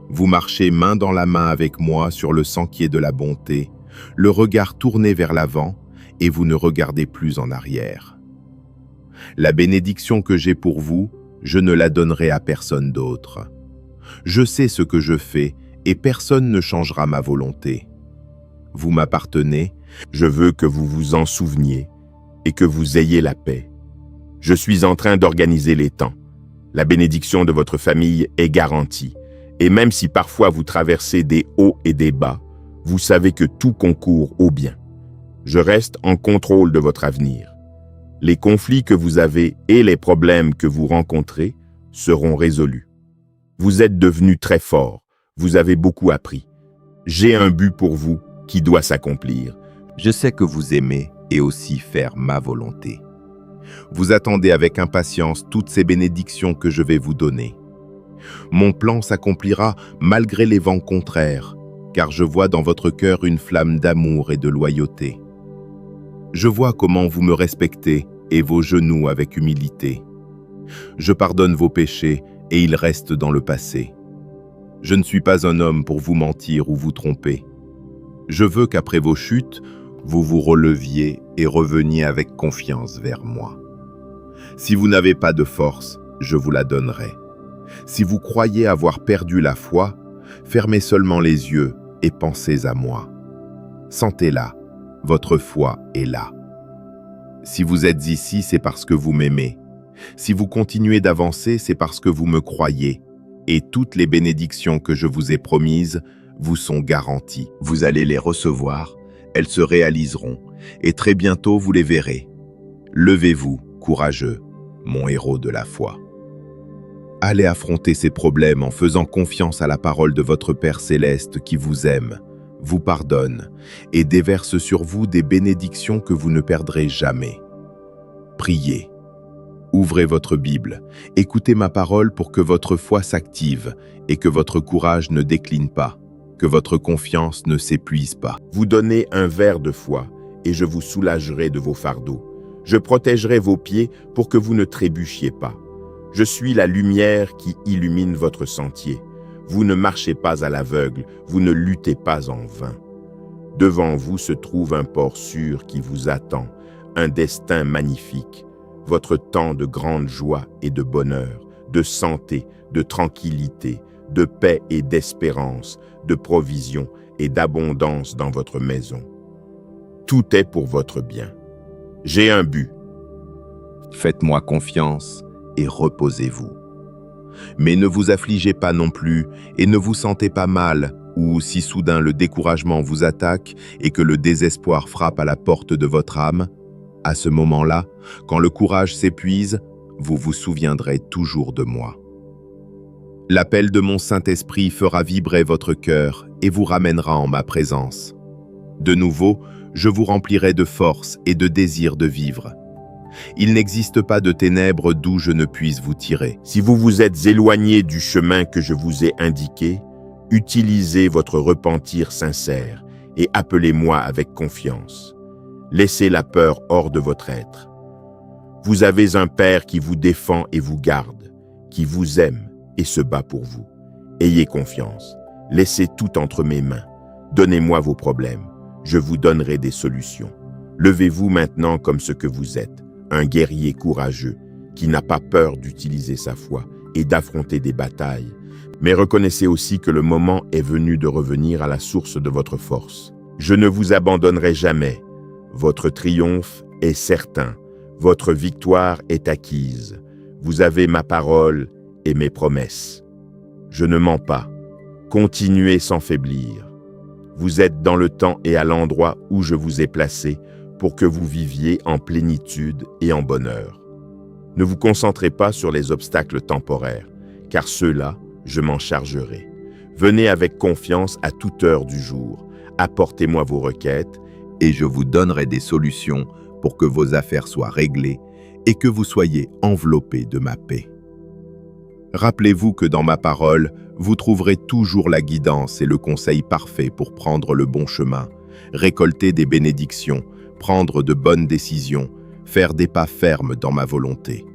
Vous marchez main dans la main avec moi sur le sentier de la bonté, le regard tourné vers l'avant, et vous ne regardez plus en arrière. La bénédiction que j'ai pour vous, je ne la donnerai à personne d'autre. Je sais ce que je fais, et personne ne changera ma volonté. Vous m'appartenez, Je veux que vous vous en souveniez et que vous ayez la paix. Je suis en train d'organiser les temps. La bénédiction de votre famille est garantie. Et même si parfois vous traversez des hauts et des bas, vous savez que tout concourt au bien. Je reste en contrôle de votre avenir. Les conflits que vous avez et les problèmes que vous rencontrez seront résolus. Vous êtes devenu très fort. Vous avez beaucoup appris. J'ai un but pour vous qui doit s'accomplir. je sais que vous aimez et aussi faire ma volonté. Vous attendez avec impatience toutes ces bénédictions que je vais vous donner. Mon plan s'accomplira malgré les vents contraires, car je vois dans votre cœur une flamme d'amour et de loyauté. Je vois comment vous me respectez et vos genoux avec humilité. Je pardonne vos péchés et ils restent dans le passé. Je ne suis pas un homme pour vous mentir ou vous tromper. Je veux qu'après vos chutes, vous vous releviez et reveniez avec confiance vers moi. Si vous n'avez pas de force, je vous la donnerai. Si vous croyez avoir perdu la foi, fermez seulement les yeux et pensez à moi. Sentez-la, votre foi est là. Si vous êtes ici, c'est parce que vous m'aimez. Si vous continuez d'avancer, c'est parce que vous me croyez. Et toutes les bénédictions que je vous ai promises vous sont garanties. Vous allez les recevoir, elles se réaliseront, et très bientôt vous les verrez. Levez-vous, courageux, mon héros de la foi. Allez affronter ces problèmes en faisant confiance à la parole de votre Père céleste qui vous aime, vous pardonne et déverse sur vous des bénédictions que vous ne perdrez jamais. Priez. Ouvrez votre Bible, écoutez ma parole pour que votre foi s'active et que votre courage ne décline pas, que votre confiance ne s'épuise pas. Vous donnez un verre de foi et je vous soulagerai de vos fardeaux. Je protégerai vos pieds pour que vous ne trébuchiez pas. Je suis la lumière qui illumine votre sentier. Vous ne marchez pas à l'aveugle, vous ne luttez pas en vain. Devant vous se trouve un port sûr qui vous attend, un destin magnifique, votre temps de grande joie et de bonheur, de santé, de tranquillité, de paix et d'espérance, de provision et d'abondance dans votre maison. Tout est pour votre bien. J'ai un but. Faites-moi confiance et reposez-vous. Mais ne vous affligez pas non plus et ne vous sentez pas mal ou si soudain le découragement vous attaque et que le désespoir frappe à la porte de votre âme. À ce moment-là, quand le courage s'épuise, vous vous souviendrez toujours de moi. L'appel de mon Saint-Esprit fera vibrer votre cœur et vous ramènera en ma présence. De nouveau, je vous remplirai de force et de désir de vivre. Il n'existe pas de ténèbres d'où je ne puisse vous tirer. Si vous vous êtes éloigné du chemin que je vous ai indiqué, utilisez votre repentir sincère et appelez-moi avec confiance. Laissez la peur hors de votre être. Vous avez un Père qui vous défend et vous garde, qui vous aime et se bat pour vous. Ayez confiance. Laissez tout entre mes mains. Donnez-moi vos problèmes. Je vous donnerai des solutions. Levez-vous maintenant comme ce que vous êtes, un guerrier courageux qui n'a pas peur d'utiliser sa foi et d'affronter des batailles. Mais reconnaissez aussi que le moment est venu de revenir à la source de votre force. Je ne vous abandonnerai jamais. Votre triomphe est certain. Votre victoire est acquise. Vous avez ma parole et mes promesses. Je ne mens pas. Continuez sans faiblir. Vous êtes dans le temps et à l'endroit où je vous ai placé pour que vous viviez en plénitude et en bonheur. Ne vous concentrez pas sur les obstacles temporaires, car ceux-là, je m'en chargerai. Venez avec confiance à toute heure du jour. Apportez-moi vos requêtes et je vous donnerai des solutions pour que vos affaires soient réglées et que vous soyez enveloppés de ma paix. Rappelez-vous que dans ma parole, vous trouverez toujours la guidance et le conseil parfait pour prendre le bon chemin, récolter des bénédictions, prendre de bonnes décisions, faire des pas fermes dans ma volonté.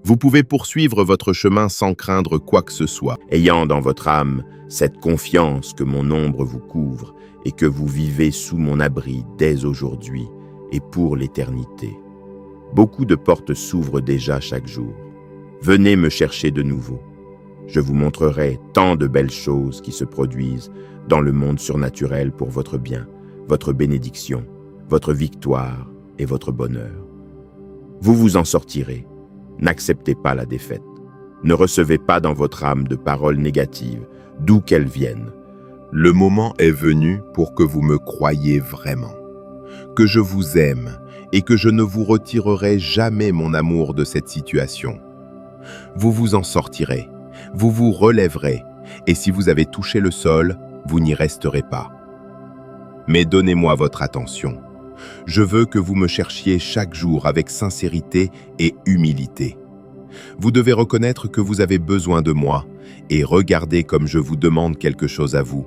Vous pouvez poursuivre votre chemin sans craindre quoi que ce soit. Ayant dans votre âme cette confiance que mon ombre vous couvre et que vous vivez sous mon abri dès aujourd'hui et pour l'éternité. Beaucoup de portes s'ouvrent déjà chaque jour. Venez me chercher de nouveau. Je vous montrerai tant de belles choses qui se produisent dans le monde surnaturel pour votre bien, votre bénédiction, votre victoire et votre bonheur. Vous vous en sortirez. N'acceptez pas la défaite. Ne recevez pas dans votre âme de paroles négatives, d'où qu'elles viennent. Le moment est venu pour que vous me croyiez vraiment, que je vous aime et que je ne vous retirerai jamais mon amour de cette situation. Vous vous en sortirez, vous vous relèverez, et si vous avez touché le sol, vous n'y resterez pas. Mais donnez-moi votre attention. Je veux que vous me cherchiez chaque jour avec sincérité et humilité. Vous devez reconnaître que vous avez besoin de moi et regardez comme je vous demande quelque chose à vous.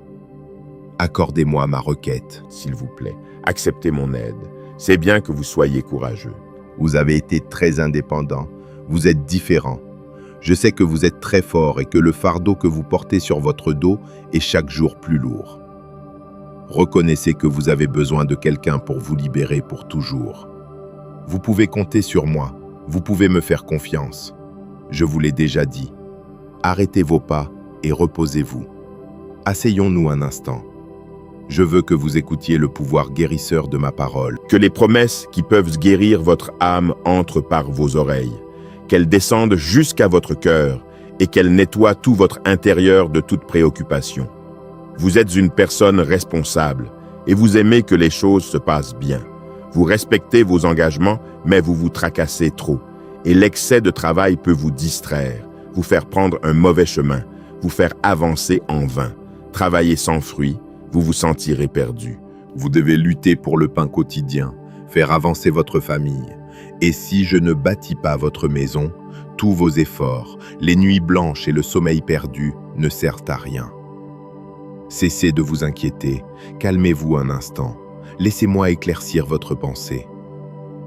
Accordez-moi ma requête. S'il vous plaît, acceptez mon aide. C'est bien que vous soyez courageux. Vous avez été très indépendant, vous êtes différent. Je sais que vous êtes très fort et que le fardeau que vous portez sur votre dos est chaque jour plus lourd. Reconnaissez que vous avez besoin de quelqu'un pour vous libérer pour toujours. Vous pouvez compter sur moi, vous pouvez me faire confiance. Je vous l'ai déjà dit. Arrêtez vos pas et reposez-vous. Asseyons-nous un instant. Je veux que vous écoutiez le pouvoir guérisseur de ma parole. Que les promesses qui peuvent guérir votre âme entrent par vos oreilles, qu'elles descendent jusqu'à votre cœur et qu'elles nettoient tout votre intérieur de toute préoccupation. Vous êtes une personne responsable et vous aimez que les choses se passent bien. Vous respectez vos engagements, mais vous vous tracassez trop. Et l'excès de travail peut vous distraire, vous faire prendre un mauvais chemin, vous faire avancer en vain. Travailler sans fruit, vous vous sentirez perdu. Vous devez lutter pour le pain quotidien, faire avancer votre famille. Et si je ne bâtis pas votre maison, tous vos efforts, les nuits blanches et le sommeil perdu ne servent à rien. Cessez de vous inquiéter, calmez-vous un instant, laissez-moi éclaircir votre pensée.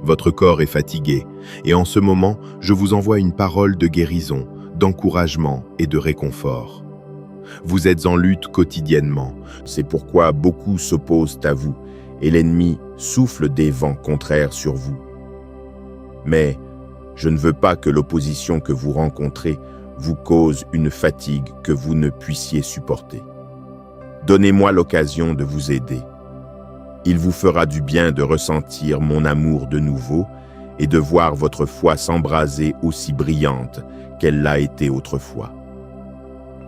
Votre corps est fatigué, et en ce moment, je vous envoie une parole de guérison, d'encouragement et de réconfort. Vous êtes en lutte quotidiennement. C'est pourquoi beaucoup s'opposent à vous, et l'ennemi souffle des vents contraires sur vous. Mais je ne veux pas que l'opposition que vous rencontrez vous cause une fatigue que vous ne puissiez supporter. Donnez-moi l'occasion de vous aider. Il vous fera du bien de ressentir mon amour de nouveau et de voir votre foi s'embraser aussi brillante qu'elle l'a été autrefois.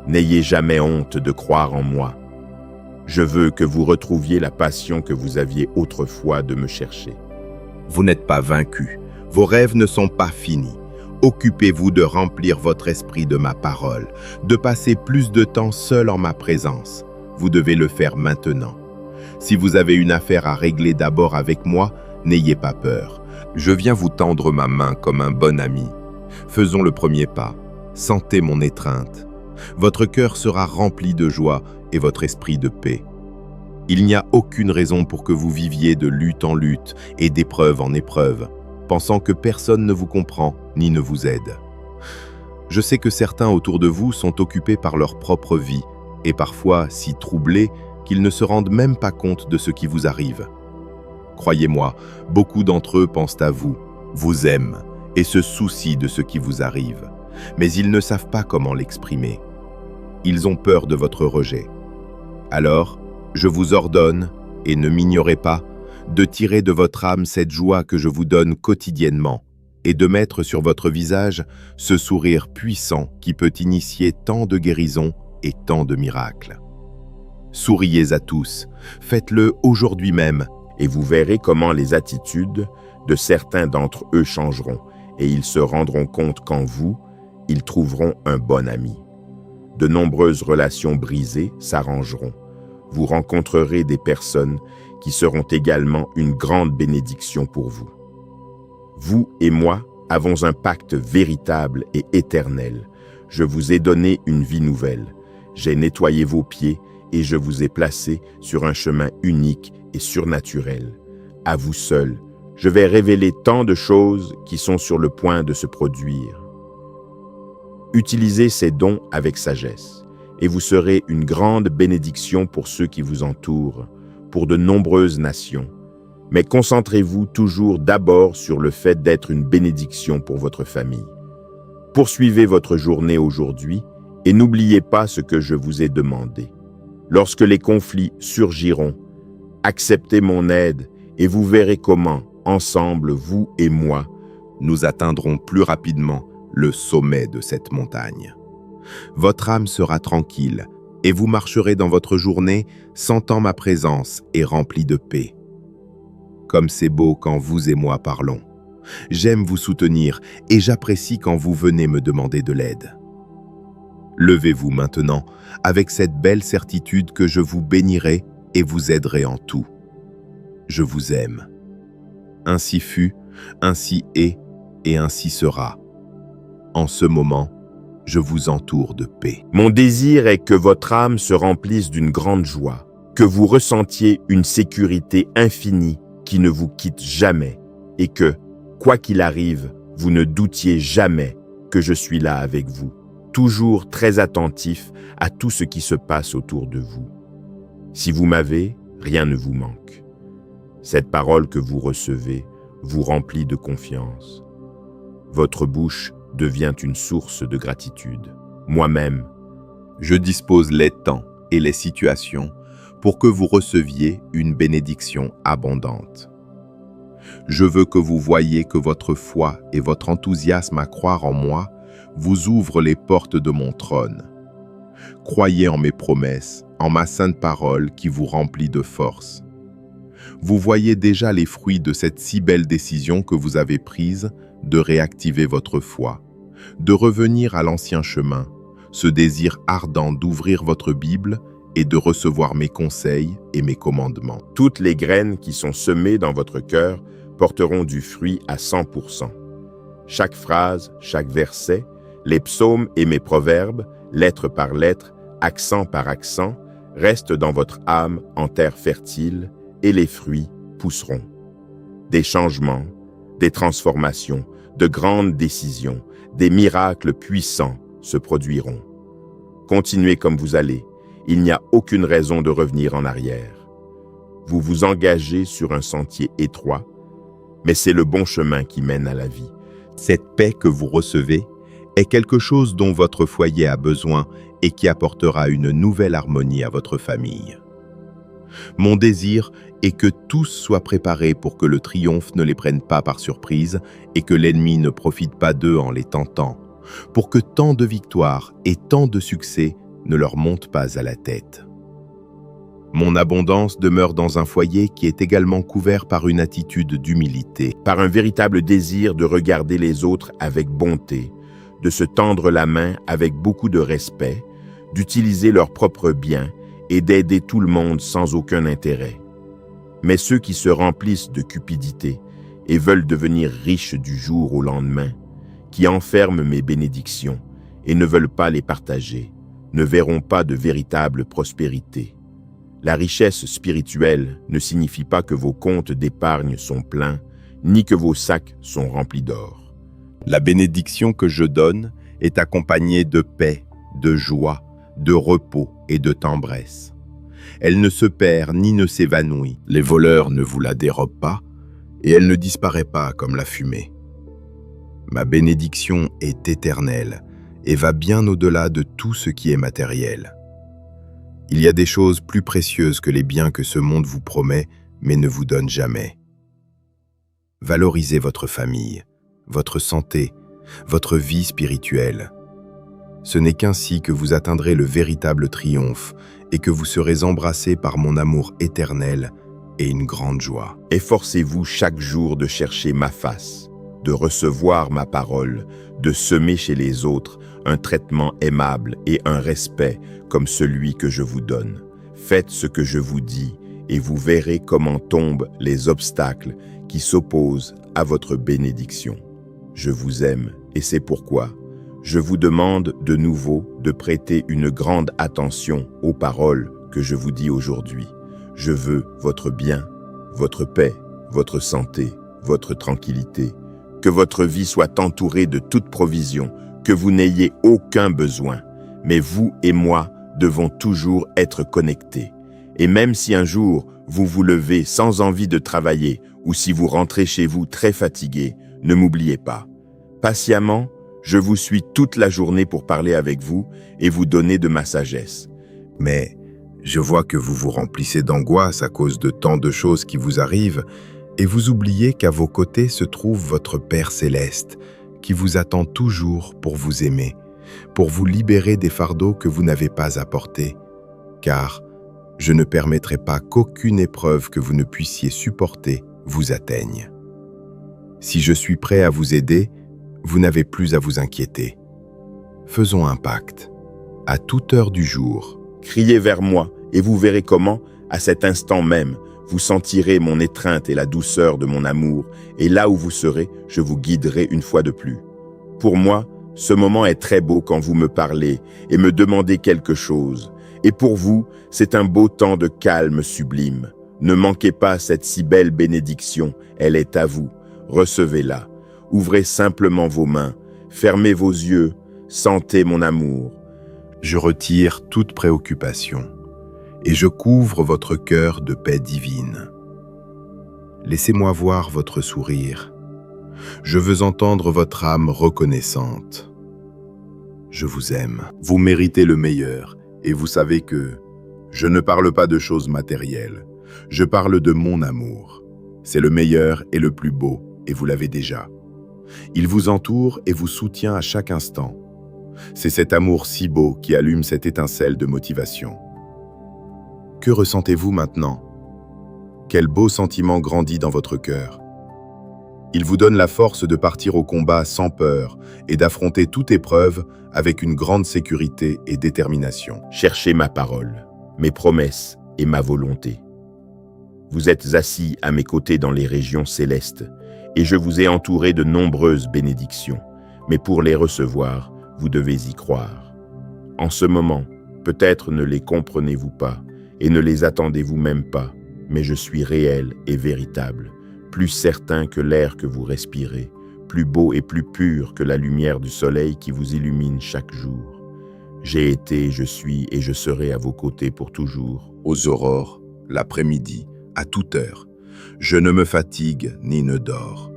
N'ayez jamais honte de croire en moi. Je veux que vous retrouviez la passion que vous aviez autrefois de me chercher. Vous n'êtes pas vaincu. Vos rêves ne sont pas finis. Occupez-vous de remplir votre esprit de ma parole, de passer plus de temps seul en ma présence. Vous devez le faire maintenant. Si vous avez une affaire à régler d'abord avec moi, n'ayez pas peur. Je viens vous tendre ma main comme un bon ami. Faisons le premier pas. Sentez mon étreinte. Votre cœur sera rempli de joie et votre esprit de paix. Il n'y a aucune raison pour que vous viviez de lutte en lutte et d'épreuve en épreuve, pensant que personne ne vous comprend ni ne vous aide. Je sais que certains autour de vous sont occupés par leur propre vie et parfois si troublés qu'ils ne se rendent même pas compte de ce qui vous arrive. Croyez-moi, beaucoup d'entre eux pensent à vous, vous aiment et se soucient de ce qui vous arrive, mais ils ne savent pas comment l'exprimer. Ils ont peur de votre rejet. Alors, je vous ordonne, et ne m'ignorez pas, de tirer de votre âme cette joie que je vous donne quotidiennement et de mettre sur votre visage ce sourire puissant qui peut initier tant de guérisons et tant de miracles. Souriez à tous, faites-le aujourd'hui même. Et vous verrez comment les attitudes de certains d'entre eux changeront et ils se rendront compte qu'en vous, ils trouveront un bon ami. De nombreuses relations brisées s'arrangeront. Vous rencontrerez des personnes qui seront également une grande bénédiction pour vous. Vous et moi avons un pacte véritable et éternel. Je vous ai donné une vie nouvelle. J'ai nettoyé vos pieds et je vous ai placé sur un chemin unique et surnaturel. À vous seul, je vais révéler tant de choses qui sont sur le point de se produire. Utilisez ces dons avec sagesse, et vous serez une grande bénédiction pour ceux qui vous entourent, pour de nombreuses nations. Mais concentrez-vous toujours d'abord sur le fait d'être une bénédiction pour votre famille. Poursuivez votre journée aujourd'hui et n'oubliez pas ce que je vous ai demandé. Lorsque les conflits surgiront, acceptez mon aide et vous verrez comment, ensemble, vous et moi, nous atteindrons plus rapidement le sommet de cette montagne. Votre âme sera tranquille et vous marcherez dans votre journée sentant ma présence et rempli de paix. Comme c'est beau quand vous et moi parlons. J'aime vous soutenir et j'apprécie quand vous venez me demander de l'aide. Levez-vous maintenant avec cette belle certitude que je vous bénirai et vous aiderai en tout. Je vous aime. Ainsi fut, ainsi est et ainsi sera. En ce moment, je vous entoure de paix. Mon désir est que votre âme se remplisse d'une grande joie, que vous ressentiez une sécurité infinie qui ne vous quitte jamais et que, quoi qu'il arrive, vous ne doutiez jamais que je suis là avec vous, toujours très attentif à tout ce qui se passe autour de vous. Si vous m'avez, rien ne vous manque. Cette parole que vous recevez vous remplit de confiance. Votre bouche devient une source de gratitude. Moi-même, je dispose les temps et les situations pour que vous receviez une bénédiction abondante. Je veux que vous voyiez que votre foi et votre enthousiasme à croire en moi vous ouvrent les portes de mon trône. Croyez en mes promesses, en ma sainte parole qui vous remplit de force. Vous voyez déjà les fruits de cette si belle décision que vous avez prise de réactiver votre foi, de revenir à l'ancien chemin, ce désir ardent d'ouvrir votre Bible et de recevoir mes conseils et mes commandements. Toutes les graines qui sont semées dans votre cœur porteront du fruit à 100%. Chaque phrase, chaque verset, les psaumes et mes proverbes, lettre par lettre, accent par accent, restent dans votre âme en terre fertile et les fruits pousseront. Des changements, des transformations, de grandes décisions, des miracles puissants se produiront. Continuez comme vous allez, il n'y a aucune raison de revenir en arrière. Vous vous engagez sur un sentier étroit, mais c'est le bon chemin qui mène à la vie. Cette paix que vous recevez est quelque chose dont votre foyer a besoin et qui apportera une nouvelle harmonie à votre famille. Mon désir est que tous soient préparés pour que le triomphe ne les prenne pas par surprise et que l'ennemi ne profite pas d'eux en les tentant, pour que tant de victoires et tant de succès ne leur montent pas à la tête. Mon abondance demeure dans un foyer qui est également couvert par une attitude d'humilité, par un véritable désir de regarder les autres avec bonté, de se tendre la main avec beaucoup de respect, d'utiliser leurs propres biens et d'aider tout le monde sans aucun intérêt. Mais ceux qui se remplissent de cupidité et veulent devenir riches du jour au lendemain, qui enferment mes bénédictions et ne veulent pas les partager, ne verront pas de véritable prospérité. La richesse spirituelle ne signifie pas que vos comptes d'épargne sont pleins, ni que vos sacs sont remplis d'or. La bénédiction que je donne est accompagnée de paix, de joie, de repos et de tendresse. Elle ne se perd ni ne s'évanouit. Les voleurs ne vous la dérobent pas et elle ne disparaît pas comme la fumée. Ma bénédiction est éternelle et va bien au-delà de tout ce qui est matériel. Il y a des choses plus précieuses que les biens que ce monde vous promet mais ne vous donne jamais. Valorisez votre famille, votre santé, votre vie spirituelle. Ce n'est qu'ainsi que vous atteindrez le véritable triomphe et que vous serez embrassés par mon amour éternel et une grande joie. Efforcez-vous chaque jour de chercher ma face, de recevoir ma parole, de semer chez les autres un traitement aimable et un respect comme celui que je vous donne. Faites ce que je vous dis et vous verrez comment tombent les obstacles qui s'opposent à votre bénédiction. Je vous aime et c'est pourquoi Je vous demande de nouveau de prêter une grande attention aux paroles que je vous dis aujourd'hui. Je veux votre bien, votre paix, votre santé, votre tranquillité, que votre vie soit entourée de toute provision, que vous n'ayez aucun besoin. Mais vous et moi devons toujours être connectés. Et même si un jour vous vous levez sans envie de travailler ou si vous rentrez chez vous très fatigué, ne m'oubliez pas. Patiemment, je vous suis toute la journée pour parler avec vous et vous donner de ma sagesse. Mais je vois que vous vous remplissez d'angoisse à cause de tant de choses qui vous arrivent et vous oubliez qu'à vos côtés se trouve votre Père céleste qui vous attend toujours pour vous aimer, pour vous libérer des fardeaux que vous n'avez pas à porter. Car je ne permettrai pas qu'aucune épreuve que vous ne puissiez supporter vous atteigne. Si je suis prêt à vous aider, vous n'avez plus à vous inquiéter. Faisons un pacte. À toute heure du jour, Criez vers moi et vous verrez comment, à cet instant même, vous sentirez mon étreinte et la douceur de mon amour, et là où vous serez, je vous guiderai une fois de plus. Pour moi, ce moment est très beau quand vous me parlez et me demandez quelque chose. Et pour vous, c'est un beau temps de calme sublime. Ne manquez pas cette si belle bénédiction, elle est à vous. Recevez-la. Ouvrez simplement vos mains, fermez vos yeux, sentez mon amour. je retire toute préoccupation et je couvre votre cœur de paix divine. Laissez-moi voir votre sourire. Je veux entendre votre âme reconnaissante. Je vous aime. Vous méritez le meilleur et vous savez que je ne parle pas de choses matérielles. Je parle de mon amour. C'est le meilleur et le plus beau et vous l'avez déjà. Il vous entoure et vous soutient à chaque instant. C'est cet amour si beau qui allume cette étincelle de motivation. Que ressentez-vous maintenant? Quel beau sentiment grandit dans votre cœur. Il vous donne la force de partir au combat sans peur et d'affronter toute épreuve avec une grande sécurité et détermination. Cherchez ma parole, mes promesses et ma volonté. Vous êtes assis à mes côtés dans les régions célestes et je vous ai entouré de nombreuses bénédictions. Mais pour les recevoir, vous devez y croire. En ce moment, peut-être ne les comprenez-vous pas et ne les attendez-vous même pas, mais je suis réel et véritable, plus certain que l'air que vous respirez, plus beau et plus pur que la lumière du soleil qui vous illumine chaque jour. J'ai été, je suis et je serai à vos côtés pour toujours. Aux aurores, l'après-midi, à toute heure. Je ne me fatigue ni ne dors.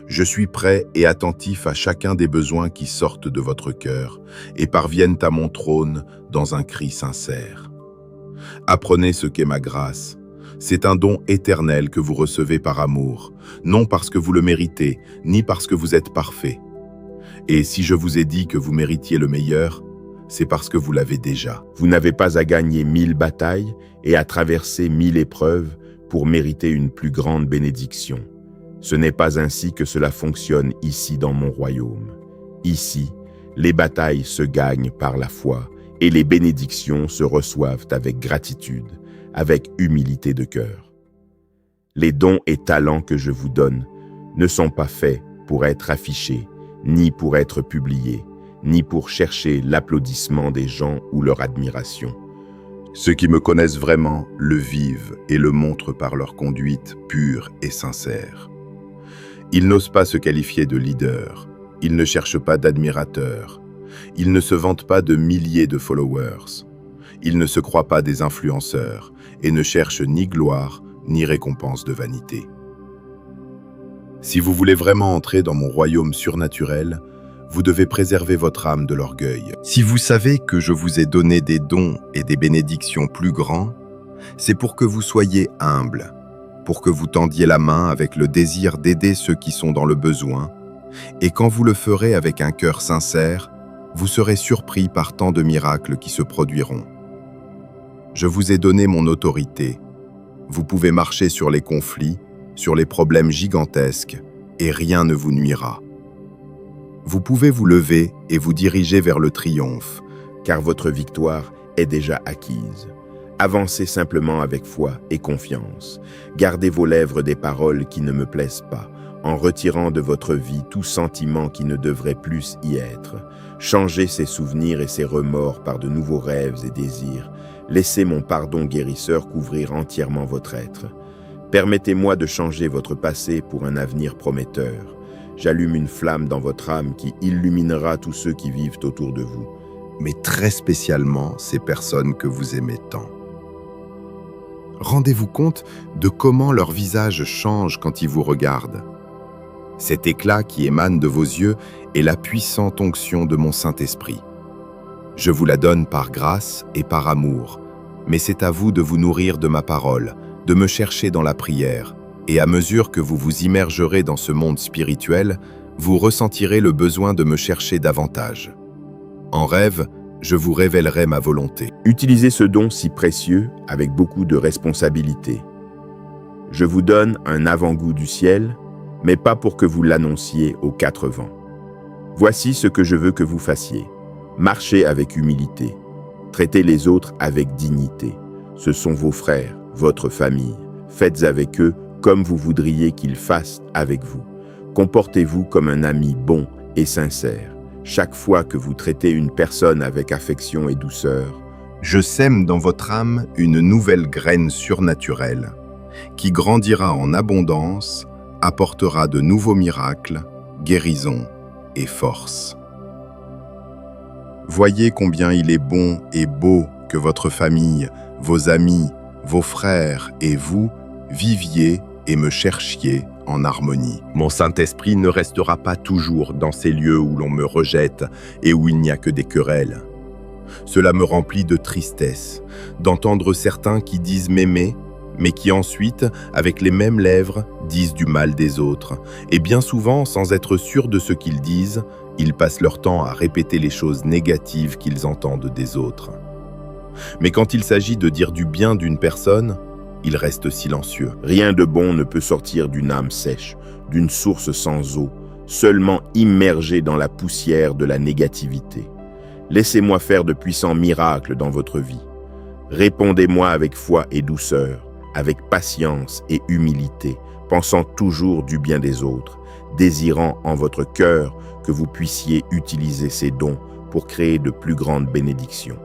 Je suis prêt et attentif à chacun des besoins qui sortent de votre cœur et parviennent à mon trône dans un cri sincère. Apprenez ce qu'est ma grâce. C'est un don éternel que vous recevez par amour, non parce que vous le méritez, ni parce que vous êtes parfait. Et si je vous ai dit que vous méritiez le meilleur, c'est parce que vous l'avez déjà. Vous n'avez pas à gagner 1000 batailles et à traverser 1000 épreuves pour mériter une plus grande bénédiction. Ce n'est pas ainsi que cela fonctionne ici dans mon royaume. Ici, les batailles se gagnent par la foi et les bénédictions se reçoivent avec gratitude, avec humilité de cœur. Les dons et talents que je vous donne ne sont pas faits pour être affichés, ni pour être publiés, ni pour chercher l'applaudissement des gens ou leur admiration. Ceux qui me connaissent vraiment le vivent et le montrent par leur conduite pure et sincère. Ils n'osent pas se qualifier de leader, ils ne cherchent pas d'admirateurs, ils ne se vantent pas de milliers de followers, ils ne se croient pas des influenceurs et ne cherchent ni gloire ni récompense de vanité. Si vous voulez vraiment entrer dans mon royaume surnaturel, vous devez préserver votre âme de l'orgueil. Si vous savez que je vous ai donné des dons et des bénédictions plus grands, c'est pour que vous soyez humbles, pour que vous tendiez la main avec le désir d'aider ceux qui sont dans le besoin, et quand vous le ferez avec un cœur sincère, vous serez surpris par tant de miracles qui se produiront. Je vous ai donné mon autorité. Vous pouvez marcher sur les conflits, sur les problèmes gigantesques, et rien ne vous nuira. Vous pouvez vous lever et vous diriger vers le triomphe, car votre victoire est déjà acquise. Avancez simplement avec foi et confiance. Gardez vos lèvres des paroles qui ne me plaisent pas. en retirant de votre vie tout sentiment qui ne devrait plus y être. Changez ces souvenirs et ces remords par de nouveaux rêves et désirs. Laissez mon pardon guérisseur couvrir entièrement votre être. Permettez-moi de changer votre passé pour un avenir prometteur. J'allume une flamme dans votre âme qui illuminera tous ceux qui vivent autour de vous. Mais très spécialement ces personnes que vous aimez tant. Rendez-vous compte de comment leur visage change quand ils vous regardent. Cet éclat qui émane de vos yeux est la puissante onction de mon Saint-Esprit. Je vous la donne par grâce et par amour, mais c'est à vous de vous nourrir de ma parole, de me chercher dans la prière, et à mesure que vous vous immergerez dans ce monde spirituel, vous ressentirez le besoin de me chercher davantage. En rêve, je vous révélerai ma volonté. Utilisez ce don si précieux avec beaucoup de responsabilité. Je vous donne un avant-goût du ciel, mais pas pour que vous l'annonciez aux quatre vents. Voici ce que je veux que vous fassiez. Marchez avec humilité. Traitez les autres avec dignité. Ce sont vos frères, votre famille. Faites avec eux comme vous voudriez qu'ils fassent avec vous. Comportez-vous comme un ami bon et sincère. Chaque fois que vous traitez une personne avec affection et douceur, je sème dans votre âme une nouvelle graine surnaturelle qui grandira en abondance, apportera de nouveaux miracles, guérisons et force. Voyez combien il est bon et beau que votre famille, vos amis, vos frères et vous viviez et me cherchiez en harmonie. Mon Saint-Esprit ne restera pas toujours dans ces lieux où l'on me rejette et où il n'y a que des querelles. Cela me remplit de tristesse d'entendre certains qui disent m'aimer, mais qui ensuite, avec les mêmes lèvres, disent du mal des autres. Et bien souvent, sans être sûrs de ce qu'ils disent, ils passent leur temps à répéter les choses négatives qu'ils entendent des autres. Mais quand il s'agit de dire du bien d'une personne, ils restent silencieux. Rien de bon ne peut sortir d'une âme sèche, d'une source sans eau, seulement immergée dans la poussière de la négativité. Laissez-moi faire de puissants miracles dans votre vie. Répondez-moi avec foi et douceur, avec patience et humilité, pensant toujours du bien des autres, désirant en votre cœur que vous puissiez utiliser ces dons pour créer de plus grandes bénédictions.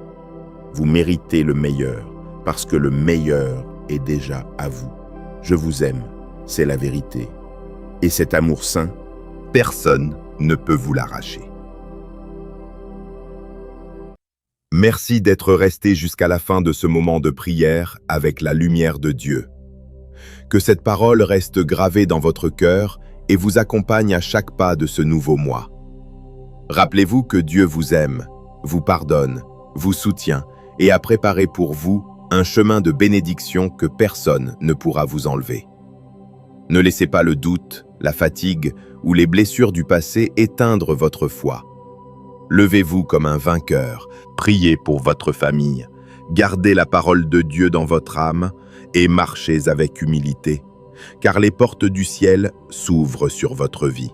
Vous méritez le meilleur, parce que le meilleur est déjà à vous. Je vous aime, c'est la vérité. Et cet amour saint, personne ne peut vous l'arracher. Merci d'être resté jusqu'à la fin de ce moment de prière avec la lumière de Dieu. Que cette parole reste gravée dans votre cœur et vous accompagne à chaque pas de ce nouveau mois. Rappelez-vous que Dieu vous aime, vous pardonne, vous soutient et a préparé pour vous un chemin de bénédiction que personne ne pourra vous enlever. Ne laissez pas le doute, la fatigue ou les blessures du passé éteindre votre foi. Levez-vous comme un vainqueur, priez pour votre famille, gardez la parole de Dieu dans votre âme et marchez avec humilité, car les portes du ciel s'ouvrent sur votre vie.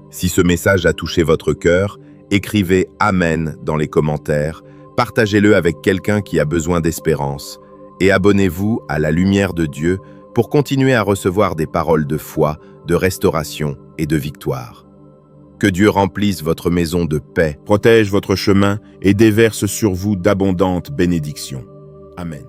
Si ce message a touché votre cœur, écrivez « Amen » dans les commentaires, partagez-le avec quelqu'un qui a besoin d'espérance et abonnez-vous à la lumière de Dieu pour continuer à recevoir des paroles de foi, de restauration et de victoire. Que Dieu remplisse votre maison de paix, protège votre chemin et déverse sur vous d'abondantes bénédictions. Amen.